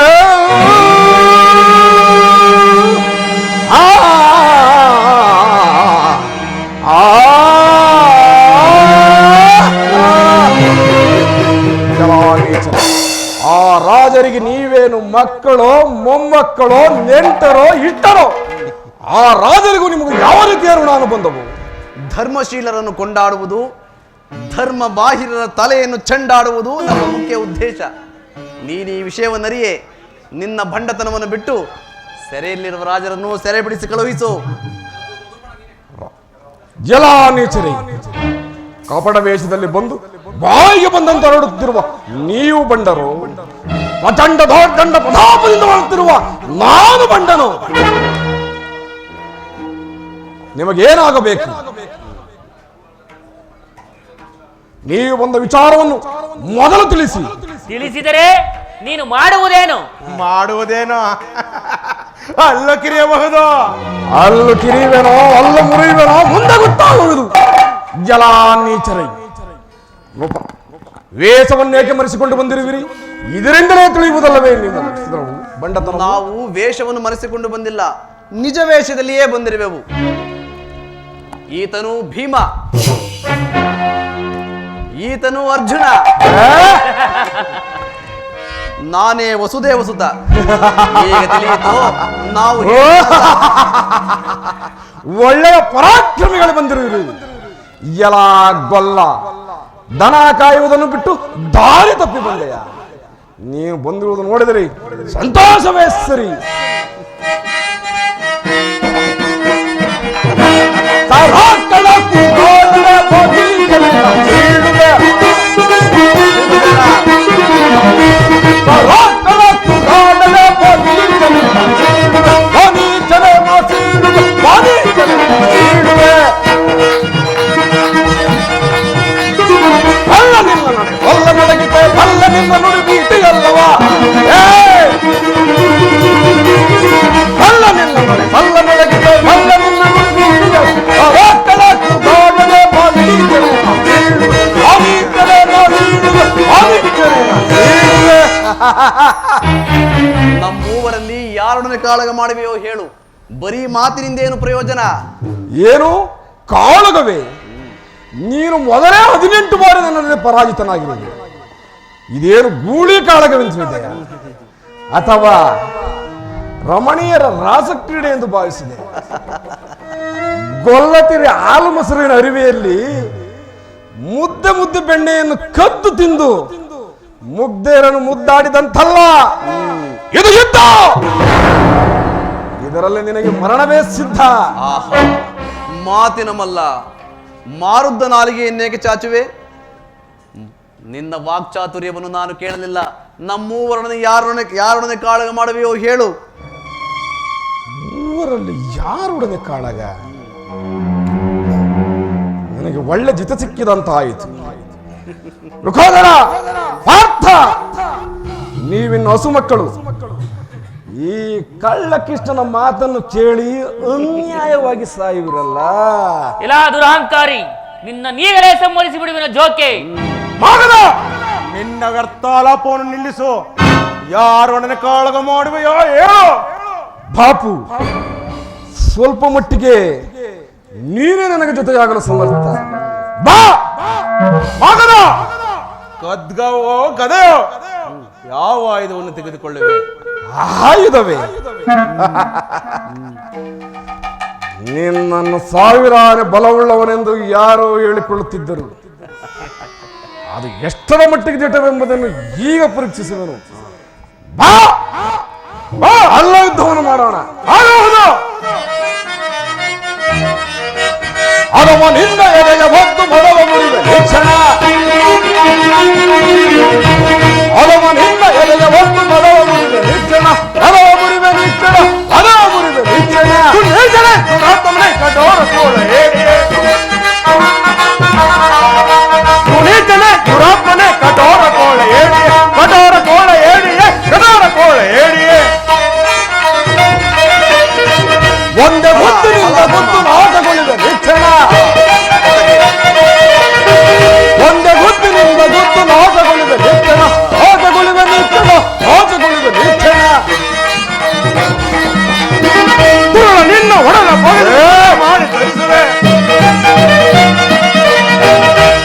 ಆ ರಾಜರಿಗೆ ನೀವೇನು ಮಕ್ಕಳೋ ಮೊಮ್ಮಕ್ಕಳೋ ನೆಂಟರೋ ಇಟ್ಟರೋ? ಆ ರಾಜರಿಗೂ ನಿಮಗೂ ಯಾವ ರೀತಿಯ ಋಣಾನು ಬಂದವು? ಧರ್ಮಶೀಲರನ್ನು ಕೊಂಡಾಡುವುದು, ಧರ್ಮ ಬಾಹಿರರ ತಲೆಯನ್ನು ಚೆಂಡಾಡುವುದು ನಮ್ಮ ಮುಖ್ಯ ಉದ್ದೇಶ. ನೀನು ಈ ವಿಷಯವನ್ನರಿಯೇ ನಿನ್ನ ಭಂಡತನವನ್ನು ಬಿಟ್ಟು ಸೆರೆಯಲ್ಲಿರುವ ರಾಜರನ್ನು ಸೆರೆ ಬಿಡಿಸಿ ಕಳುಹಿಸು. ಜಲಾನೀಚರಿ, ಕಪಟ ವೇಷದಲ್ಲಿ ಬಂದು ಬಾಯಿಗೆ ಬಂದಂತೆ ಹೊರಡುತ್ತಿರುವ ನೀವು ಬಂಡರು, ಪ್ರಚಂಡ ದೊಡ್ಡ ಪ್ರತಾಪದಿಂದ ಹೊರಡುತ್ತಿರುವ ನಾನು ಬಂಡನು. ನಿಮಗೇನಾಗಬೇಕು? ನೀವು ಬಂದ ವಿಚಾರವನ್ನು ಮೊದಲು ತಿಳಿಸಿ. ತಿಳಿಸಿದರೆ ನೀನು ಮಾಡುವುದೇನು? ಮಾಡುವುದೇನೋ ಅಲ್ಲ ಕಿರಿಯಬಹುದು. ಅಲ್ಲು ಕಿರಿಯುವೆನೋ ಅಲ್ಲು ಮುರಿಯುವೆನೋ ಮುಂದೆ ಗೊತ್ತಾಗುವುದು. ಜಲಾನೀಚರೈ, ವೇಷವನ್ನೇಕೆ ಮರೆಸಿಕೊಂಡು ಬಂದಿರುವಿರಿ? ಇದರಿಂದಲೇ ತಿಳಿಯುವುದಲ್ಲವೇ ನಿಮ್ಮ ಬಂಡತನ? ನಾವು ವೇಷವನ್ನು ಮರೆಸಿಕೊಂಡು ಬಂದಿಲ್ಲ, ನಿಜ ವೇಷದಲ್ಲಿಯೇ ಬಂದಿರುವೆವು. ಈತನು ಭೀಮ, ಈತನು ಅರ್ಜುನ, ನಾನೇ ವಸುದೇವ ಸುತ. ಈಗ ತಿಳಿಯಿತು ನಾವು ಒಳ್ಳೆಯ ಪರಾಕ್ರಮಿಗಳು ಬಂದಿರುವಿರಿ. ಎಲ್ಲ ಗೊಲ್ಲ ದನ ಕಾಯುವುದನ್ನು ಬಿಟ್ಟು ದಾರಿ ತಪ್ಪಿ ಬಂದೆಯ. ನೀವು ಬಂದಿರುವುದು ನೋಡಿದರೆ ಸಂತೋಷವೇ ಸರಿ. ಬಲ್ಲ ನಡಗಿತೆ ಬಲ್ಲ ನಿಮ್ಮ ನುಡಿ ಬೀಟಿ ಅಲ್ಲವಾ? ನಮ್ಮೂವರಲ್ಲಿ ಯಾರೊಡನೆ ಕಾಳಗ ಮಾಡುವೆಯೋ ಹೇಳು. ಬರೀ ಮಾತಿನಿಂದ ಏನು ಪ್ರಯೋಜನ? ಏನು ಕಾಳಗವೇ? ನೀನು ಮೊದಲೇ 18 ಬಾರಿ ನನ್ನಲ್ಲಿ ಪರಾಜಿತನಾಗಿರುವುದು. ಇದೇನು ಗೂಳಿ ಕಾಳಗವೆಂದಿದೆ ಅಥವಾ ರಮಣೀಯರ ರಾಸಕ್ರೀಡೆ ಎಂದು ಭಾವಿಸಿದೆ? ಗೊಲ್ಲತಿರಿ ಹಾಲು ಮೊಸರಿನ ಅರಿವೆಯಲ್ಲಿ ಮುದ್ದೆ ಮುದ್ದೆ ಬೆಣ್ಣೆಯನ್ನು ಕದ್ದು ತಿಂದು ಮುಗ್ಧೇರನ್ನು ಮುದ್ದಾಡಿದಂತಲ್ಲ ಇದು ಯುದ್ಧ. ಇದರಲ್ಲಿ ನಿನಗೆ ಮರಣವೇ ಸಿದ್ಧ. ಆಹಾ, ಮಾತಿನ ಮಲ್ಲ, ಮಾರುದ್ದ ನಾಲಿಗೆಯನ್ನೇಕೆ ಚಾಚುವೆ? ನಿನ್ನ ವಾಕ್ಚಾತುರ್ಯವನ್ನು ನಾನು ಕೇಳಲಿಲ್ಲ. ನಮ್ಮೂವರೊಡನೆ ಯಾರೊಡನೆ ಕಾಳಗ ಮಾಡುವೆಯೋ ಹೇಳು. ಮೂವರಲ್ಲಿ ಯಾರೊಡನೆ ಕಾಳಗ? ನನಗೆ ಒಳ್ಳೆ ಜಿತ ಸಿಕ್ಕಿದಂತಾಯಿತು. ಋಖೋದರ, ಪಾರ್ಥ, ನೀವಿನ್ನು ಹಸು ಮಕ್ಕಳು. ಈ ಕಳ್ಳಕಿಷ್ಟನ ಮಾತನ್ನು ಕೇಳಿ ಅನ್ಯಾಯವಾಗಿ ಸಾಯುವಿರಲ್ಲ. ಇಲ್ಲ ದುರಹಂಕಾರಿ, ನಿನ್ನ ನೀಗಲೇ ಸಂಹರಿಸಿ ಬಿಡುವಿನ ಜೋಕೆ. ಮಗನ ನಿನ್ನ ವ್ಯರ್ಥಾಲಾಪವನ್ನು ನಿಲ್ಲಿಸು. ಯಾರೊಡನೆ ಕಾಳಗ ಮಾಡುವೆಯೋ ಹೇಳು. ಬಾಪು, ಸ್ವಲ್ಪ ಮಟ್ಟಿಗೆ ನೀನೇ ನನಗೆ ಜೊತೆಯಾಗಲು ಸಮರ್ಥ. ಬಾ ಮಗನ ಖಡ್ಗವೋ ಗದೆಯೋ ಯಾವ ಆಯುಧವನ್ನು ತೆಗೆದುಕೊಳ್ಳುವೆ? ಆಯುಧವೇ? ನಿನ್ನನ್ನು ಸಾವಿರಾರು ಬಲವುಳ್ಳವನೆಂದು ಯಾರೋ ಹೇಳಿಕೊಳ್ಳುತ್ತಿದ್ದರು. ಅದು ಎಷ್ಟರ ಮಟ್ಟಿಗೆ ಜಟವೆಂಬುದನ್ನು ಈಗ ಪರೀಕ್ಷಿಸುವನು. ಬಾ ಬಾ, ಅಲ್ಲ ಯುದ್ಧವನ್ನು ಮಾಡೋಣ. ಆಗುವುದು. ಅದವನಿಂದ ಎದೆಗೆ ಹೊತ್ತು ಮೊದಲ ಮುರಿವೆ ನಿಕ್ಷಣ. ಅದವನಿಂದ ಎದೆಗೆ ಹೊತ್ತು ಮೊದಲ ಮುರಿವೆ ನಿಕ್ಷಣ. ಅದವ ಮುರಿವೆ ನಿಕ್ಷಣ. ಅದವ ಮುರಿವೆ ನಿಕ್ಷಣ. ಕಠೋರ ಕೋಳ ಏಡಿಯೇ. ಕುಣಿತನೆ ದುರಾತ್ಮನೆ ಕಠೋರ ಕೋಳ ಏಡಿಯೇ. ಕಠೋರ ಕೋಳ ಏಡಿಯೇ. ಕಠೋರ ಕೋಳ ಏಡಿಯೇ. ಒಂದೇ ಗುತ್ತಿನಿಂದ ಗುತ್ತು ನಾಶಗೊಳಿವೆ ನಿಕ್ಷಣ. ಒಂದೇ ಗುತ್ತಿನಿಂದ ಗುತ್ತು ನಾಶಗೊಳಿವೆ ನಿಕ್ಷಣ. ನಾಶಗೊಳಿವೆ ನಿಕ್ಷಣ. ನಾಶಗೊಳಿವೆ ನಿಕ್ಷಣ. ನಿನ್ನ ಒಡಲ ಮಾಡಿ ತರಿಸುವೆ.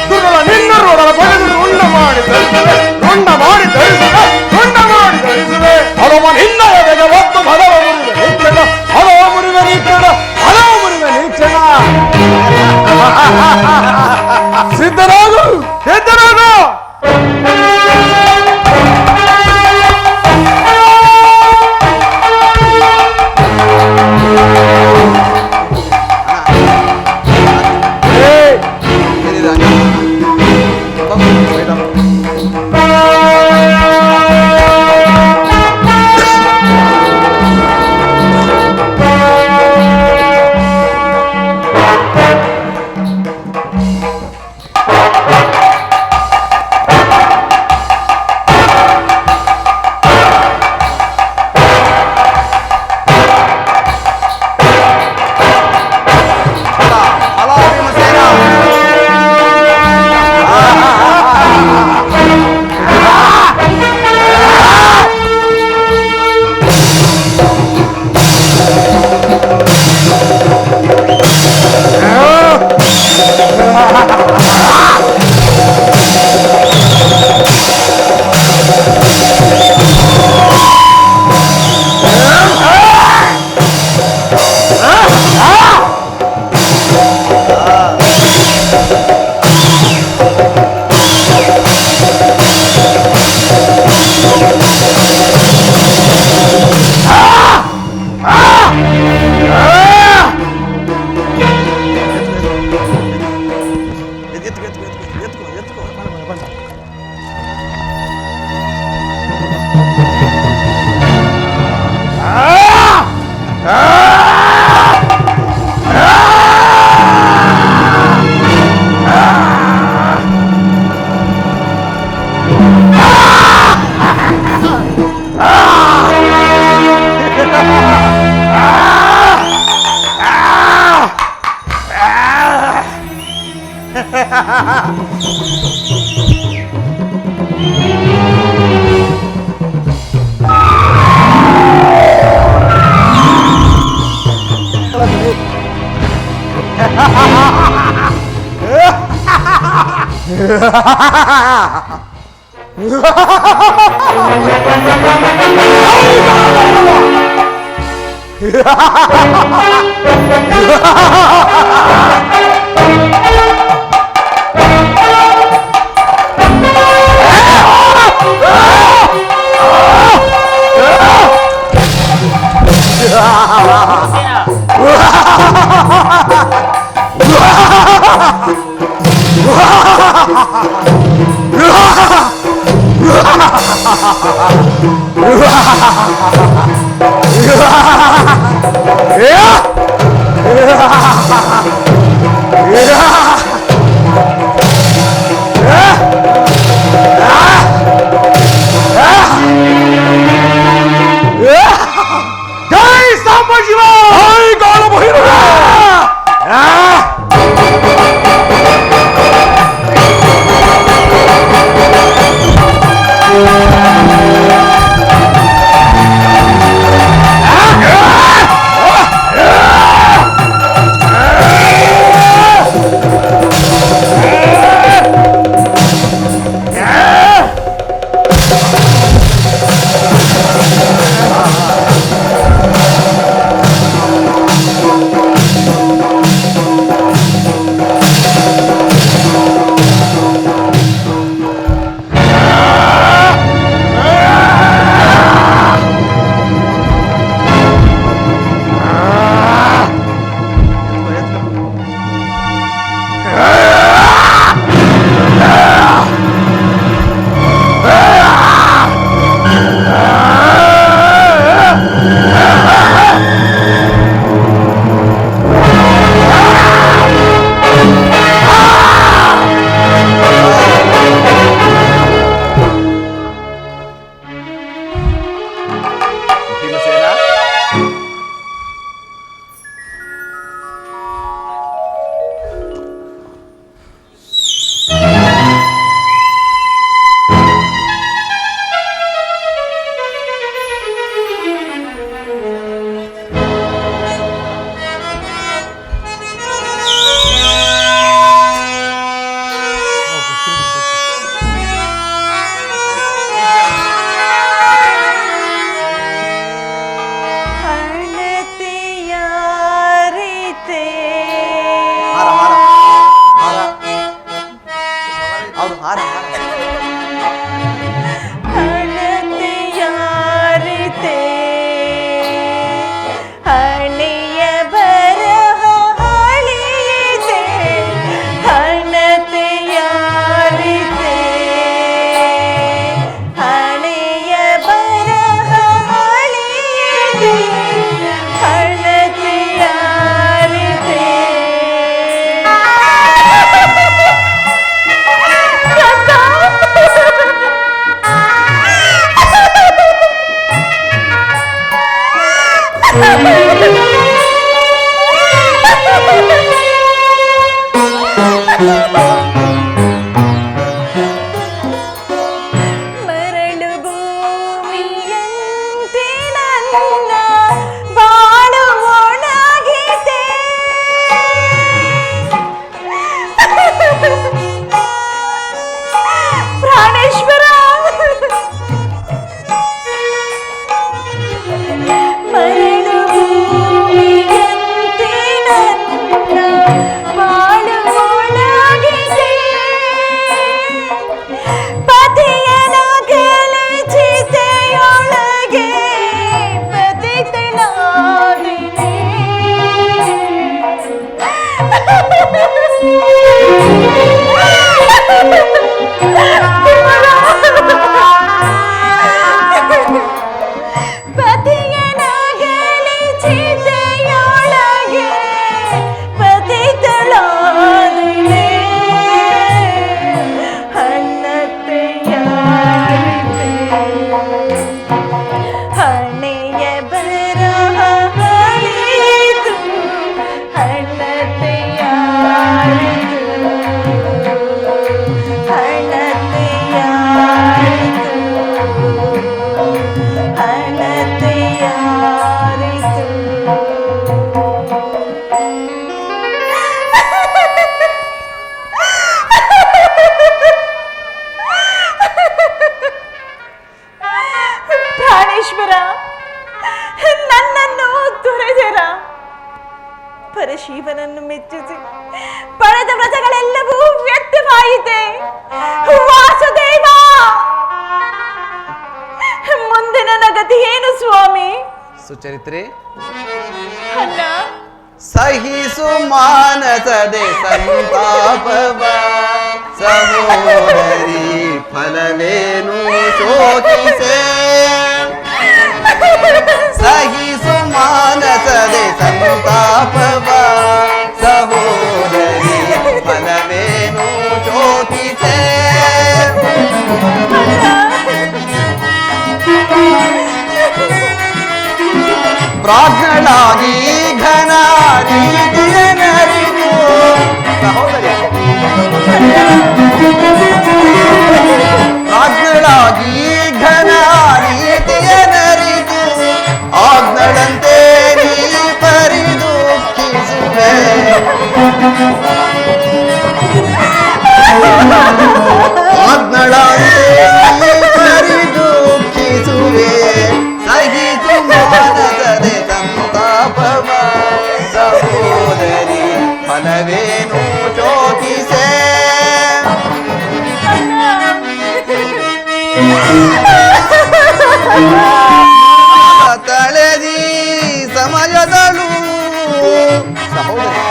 ದುರ್ಬಲ ನಿನ್ನ ಒಡಲ ಬಗೆದು ರುಂಡ ಮಾಡಿ ತರಿಸುವೆ. ರುಂಡ ಮಾಡಿ ತರಿಸುವೆ. ರುಂಡ ಮಾಡಿ ತರಿಸುವೆ. ಹನುಮನಿಂದ ಎದೆಗೆ ಹೊತ್ತು ಮದವ ಮುರಿವೆ ನಿಕ್ಷಣ. ಹಲವ ಮುರಿವೆ ನಿಕ್ಷಣ. ಹಲವ ಮುರಿವೆ ನಿಕ್ಷಣ. ಸಿದ್ಧರಾಗು, ಸಿದ್ಧರಾಗು. ಮರಳು ಭೂಮಿಯಂತೆ ನನ್ನ ಬಾಳು ಒಣಗಿದೆ. ಪ್ರಾಣೇಶ್ವರ, ಮರಳು ಭೂಮಿಯಂತೆ ನನ್ನ ಬಾಳು ಒಣಗಿದೆ. ಪತಿಯನ ಗೆಲೆ ಚಿತೆಯೊಳಗೆ, ಪತಿಯನ ಪ್ರಾಣೇಶ್ವರ, ನನ್ನನ್ನು ತೊರೆದೆರ. ಪರಶಿವನನ್ನು ಮೆಚ್ಚಿಸಿ ಪಡೆದ ವ್ರತಗಳೆಲ್ಲವೂ ವ್ಯರ್ಥವಾಯಿತೆ. ವಾಸುದೇವ, ಮುಂದೆ ನನ್ನ ಗತಿ ಏನು ಸ್ವಾಮಿ? ಸುಚರಿತ್ರೆ, ಅಣ್ಣ, ಸಹಿಸು ಮಾನಸದೆ ಸಂತಾಪವ ಸಹೋದರಿ, ಫಲವೇನು ಶೋಕಿಸೆ. ಸಹಿಸು ಮಾನಸದೆ ಸಂತಾಪವ ಸಹೋದರಿ, ಫಲವೇನು ಶೋಕಿಸೆ. ಪ್ರಾಜ್ಞಳಾಗಿ ಘನ ರೀತಿಯನರಿದು ಸಹೋದರಿ, ಪ್ರಾಜ್ಞಳಾಗಿ ಘನ ರೀತಿಯನರಿದು ಆಜ್ಞಳಂತೆ ನೀ ಪರಿದುಃಖಿಸುವೆ. ಆಜ್ಞಳಂತೆ ನೀ ಪರಿದುಃಖಿಸುವೆ. ಸಹಿಸು ಮಾನಸದೆ ಸಂತಾಪವ ಸಹೋದರಿ, ಫಲವೇನು ಶೋಕಿಸೆ. ತಳೆದಿ ಸಮಯದಳು ಸಹೋದರಿ,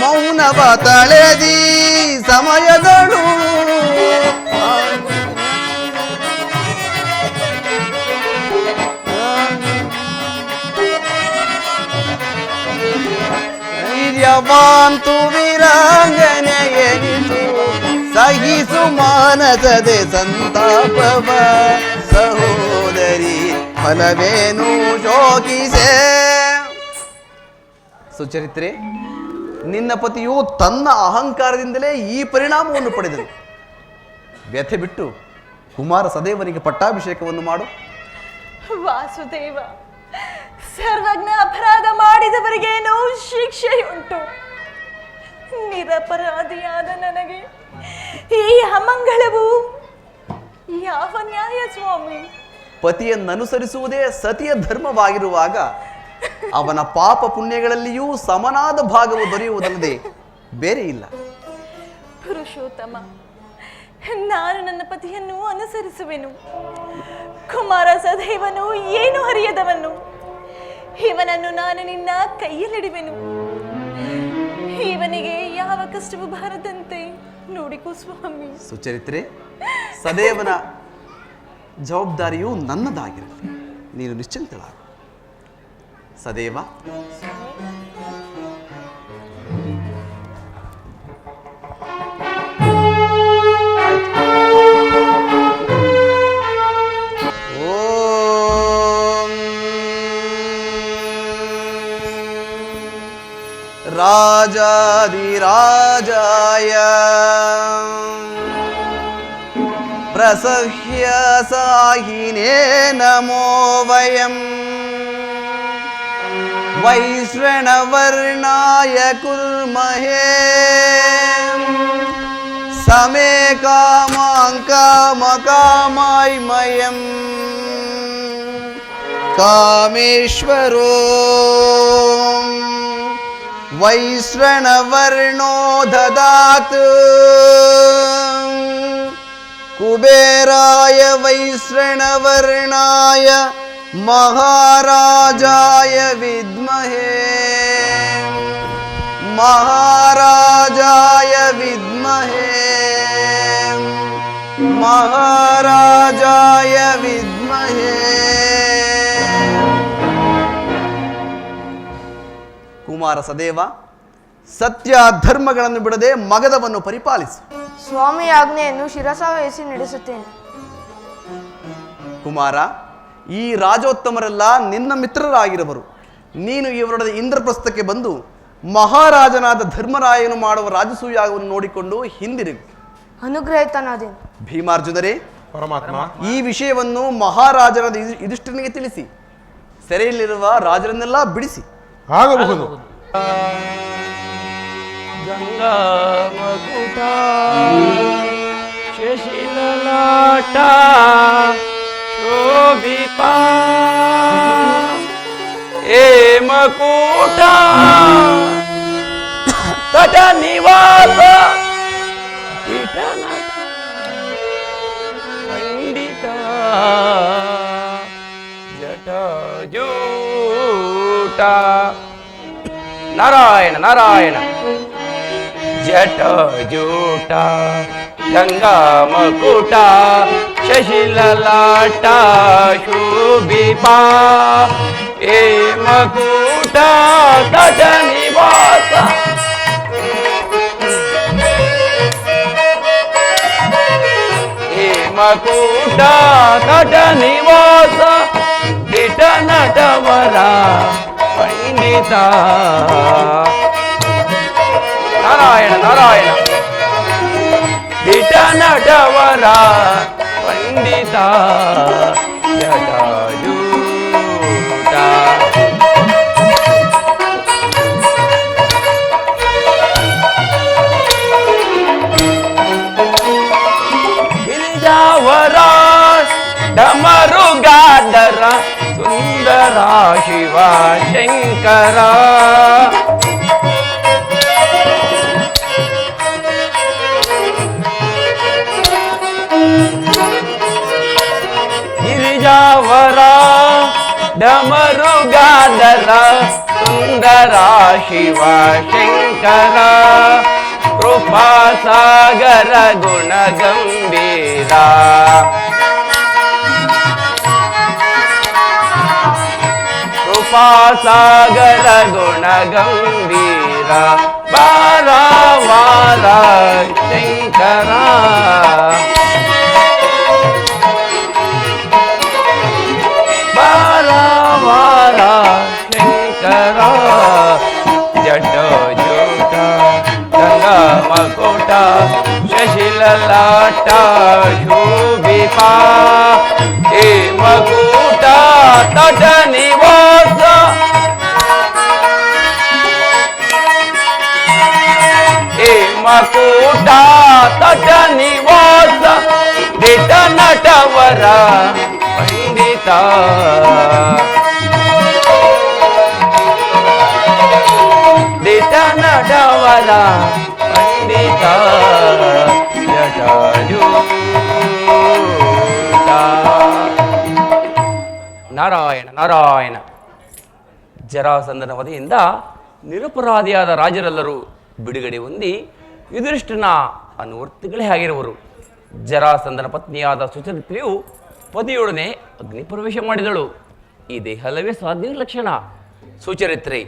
ಮೌನವ ತಳೆದಿ ಸಮಯದಳು ವೀರ್ಯವಾಂತು ವೀರಾಂಗನೆಯನಿಸು. ಸಹಿಸು ಮಾನಸದೆ ಸಂತಾಪವ ಸಹೋದರಿ, ಫಲವೇನು ಶೋಕಿಸೆ. ಸುಚರಿತ್ರೆ, ನಿನ್ನ ಪತಿಯು ತನ್ನ ಅಹಂಕಾರದಿಂದಲೇ ಈ ಪರಿಣಾಮವನ್ನು ಪಡೆದನು. ವ್ಯಥೆ ಬಿಟ್ಟು ಕುಮಾರ ಸದೇವನಿಗೆ ಪಟ್ಟಾಭಿಷೇಕವನ್ನು ಮಾಡು. ವಾಸುದೇವ, ಸರ್ವಜ್ಞ ಅಪರಾಧ ಮಾಡಿದವರಿಗೇನೋ ಶಿಕ್ಷೆಯುಂಟು. ನಿರಪರಾಧಿಯಾದ ನನಗೆ ಈ ಅಮಂಗಳವು ಯಾವ ನ್ಯಾಯ ಸ್ವಾಮಿ? ಪತಿಯನ್ನನುಸರಿಸುವುದೇ ಸತಿಯ ಧರ್ಮವಾಗಿರುವಾಗ ಅವನ ಪಾಪ ಪುಣ್ಯಗಳಲ್ಲಿಯೂ ಸಮನಾದ ಭಾಗವು ದೊರೆಯುವುದಲ್ಲದೆ ಬೇರೆ ಇಲ್ಲ. ಪುರುಷೋತ್ತಮ, ನಾನು ನನ್ನ ಪತಿಯನ್ನು ಅನುಸರಿಸುವೆನು. ಕುಮಾರ ಸದೈವನು ಏನು ಹರಿಯದವನು. ಇವನನ್ನು ನಾನು ನಿನ್ನ ಕೈಯಲ್ಲಿಡುವೆನು. ಇವನಿಗೆ ಯಾವ ಕಷ್ಟವೂ ಬಾರದಂತೆ ನೋಡಿಕೋ ಸ್ವಾಮಿ. ಸುಚರಿತ್ರೆ, ಸದೇವನ ಜವಾಬ್ದಾರಿಯು ನನ್ನದಾಗಿರಲಿ. ನೀನು ನಿಶ್ಚಿಂತಳಾಗು. ಸದೇವ, राजाधिराजाय प्रसह्य साहिने नमो वयम् वैश्रवणवर्णाय कुर्महे समे कामाङ्कामकामायमयम् कामेश्वरो वैश्रवणवर्णो ददातु कुबेराय वैश्रवणवर्णाय महाराजाय विद्महे महाराजाय विद्महे महाराजाय विद्महे। ಕುಮಾರ ಸದೇವ, ಸತ್ಯ ಧರ್ಮಗಳನ್ನು ಬಿಡದೆ ಮಗಧವನ್ನು ಪರಿಪಾಲಿಸು. ಸ್ವಾಮಿ ಆಜ್ಞೆಯನ್ನು ಶಿರಸಾವಹಿಸಿ ನಡೆಸುತ್ತೇನೆ. ಕುಮಾರ, ಈ ರಾಜೋತ್ತಮರೆಲ್ಲ ನಿನ್ನ ಮಿತ್ರರಾಗಿರುವರು. ನೀನು ಇವರೊಡನೆ ಇಂದ್ರಪ್ರಸ್ಥಕ್ಕೆ ಬಂದು ಮಹಾರಾಜನಾದ ಧರ್ಮರಾಯನು ಮಾಡುವ ರಾಜಸೂಯಾಗವನ್ನು ನೋಡಿಕೊಂಡು ಹಿಂದಿರುಗು. ಅನುಗ್ರಹಿತನಾದೇನು. ಭೀಮಾರ್ಜುನರೇ, ಪರಮಾತ್ಮ, ಈ ವಿಷಯವನ್ನು ಮಹಾರಾಜನಾದ ಯುಧಿಷ್ಠಿರನಿಗೆ ತಿಳಿಸಿ ಸೆರೆಯಲ್ಲಿರುವ ರಾಜರನ್ನೆಲ್ಲ ಬಿಡಿಸಿ. ಆಗಬಹುದು. ಗಂಗಾ ಮಕುಟ ಶಶಿಲಲಾ ಶಶಿಲಲಾಟ ಶೋಭಿಪಾ ಹೇಮಕೂಟ ತಟ ನಿವಾಸ ಇಟನಟ ಪಂಡಿತ ಜಟಜೂಟ ನಾರಾಯಣ ನಾರಾಯಣ ಜಟಜೂಟ ಗಂಗಾ ಮಕುಟ ಶಶಿಲಲಾಟ ಶೋಭಿಪಾ ಹೇಮಕೂಟ ತಟ ನಿವಾಸ ಹೇಮಕೂಟ ತಟ ನಿವಾಸ ಇಟ ನಟವರ ಪಂಡಿತ ನಾರಾಯಣ ನಾರಾಯಣ ಇಟ ನಟವರ ಪಂಡಿತ ಜಟಾಜೂಟ ಗಿರಿಜಾವರ ಡಮರುಗಾದರ ಸುಂದರ ಶಿವ ಶಂಕರ ಗಿರಿಜಾವರ ಡಮರುಗಾದರ ಸುಂದರ ಶಿವ ಶಂಕರ ಕೃಪಾ ಸಾಗರ ಗುಣ ಗಂಭೀರ ಕೃಪಾ ಸಾಗರ ಗುಣ ಗಂಭೀರ ಬಾರ ವಾರ ಶಂಕರ ಬಾರ ವಾರ ಶಂಕರ ಜಟಜೂಟ ಗಂಗಾ ಮಕುಟ ಶಶಿಲಲಾಟ ಶೋಭಿಪಾ ಹೇಮಕೂಟ ತಟ ನಿವಾಸ ಹೇಮಕೂಟ ತಟ ನಿವಾಸ ದಿಟ ನಟವರ ಪಂಡಿತ ದಿಟ ನಟವರ ಪಂಡಿತ ಜಟಾಜೂಟ ನಾರಾಯಣ ನಾರಾಯಣ ಜರಾಸಂಧನ ವಧೆಯಿಂದ ನಿರಪರಾಧಿಯಾದ ರಾಜರೆಲ್ಲರೂ ಬಿಡುಗಡೆ ಹೊಂದಿ ಯುಧಿಷ್ಠಿರನ ಅನುವರ್ತಿಗಳೇ ಆಗಿರುವರು. ಜರಾಸಂಧನ ಪತ್ನಿಯಾದ ಸುಚರಿತ್ರೆಯು ಪತಿಯೊಡನೆ ಅಗ್ನಿ ಪ್ರವೇಶ ಮಾಡಿದಳು. ಇದೇ ಹಲವೇ ಸಾಧ್ಯ ಲಕ್ಷಣ. ಸುಚರಿತ್ರೆ,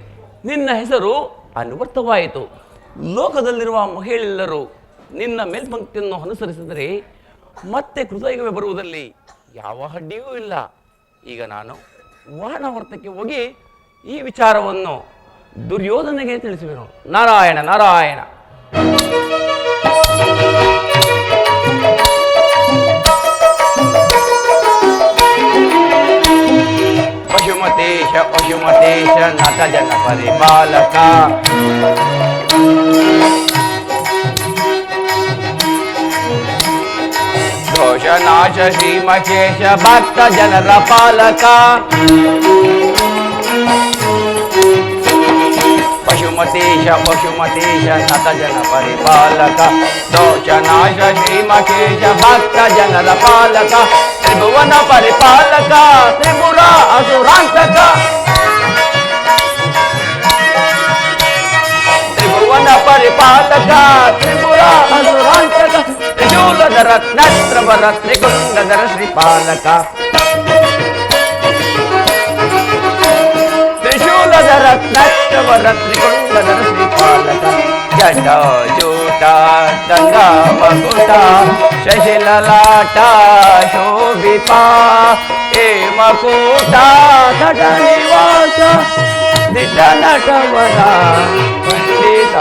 ನಿನ್ನ ಹೆಸರು ಅನ್ವರ್ಥವಾಯಿತು. ಲೋಕದಲ್ಲಿರುವ ಮಹಿಳೆಯರೆಲ್ಲರೂ ನಿನ್ನ ಮೇಲ್ಪಂಕ್ತಿಯನ್ನು ಅನುಸರಿಸಿದರೆ ಮತ್ತೆ ಕೃತಯುಗವೇ ಬರುವುದರಲ್ಲಿ ಯಾವ ಅಡ್ಡಿಯೂ ಇಲ್ಲ. ಈಗ ನಾನು ವಾರಣಾವರ್ತಕ್ಕೆ ಹೋಗಿ ಈ ವಿಚಾರವನ್ನು ದುರ್ಯೋಧನೆಗೆ ತಿಳಿಸುವೆನು. ನಾರಾಯಣ ನಾರಾಯಣ. ಪಶುಮತೇಶ ಪಶುಮತೇಶ ನಟ ಜನ ಪರಿಪಾಲಕ ದೋಷನಾಶ ಶ್ರೀಮಕೇಶ ಭಕ್ತ ಜನರ ಪಾಲಕ ಪಶುಮತೇಶ ಪಶುಮತೇಶ ನತ ಜನ ಪರಿಪಾಲಕ ದೋಷನಾಶ ಶ್ರೀಮಕೇಶ ಭಕ್ತ ಜನರ ಪಾಲಕ ತ್ರಿಭುವನ ಪರಿಪಾಲಕ ತ್ರಿಪುರ ಅಸುರಾಂತಕ ತ್ರಿಭುವನ ಪರಿಪಾಲಕ ತ್ರಿಪುರ ಅಸುರಾಂತಕ ತ್ರಿಶೂಲಧರ ನತ್ರವರ ತ್ರಿಗುಂಡಧರ ಶ್ರೀಪಾಲಕ ತ್ರಿಶೂಲಧರ ನಷ್ಟವರ ತ್ರಿಗುಂಡಧರ ಶ್ರೀಪಾಲಕ ಜಟಾಜೂಟ ಗಂಗಾ ಮಕುಟ ಶಶಿಲಲಾಟ ಶೋಭಿಪಾ ಹೇಮಕೂಟ ತಟ ನಿವಾಸ ದಿಟ ನಟವರ ಪಂಡಿತ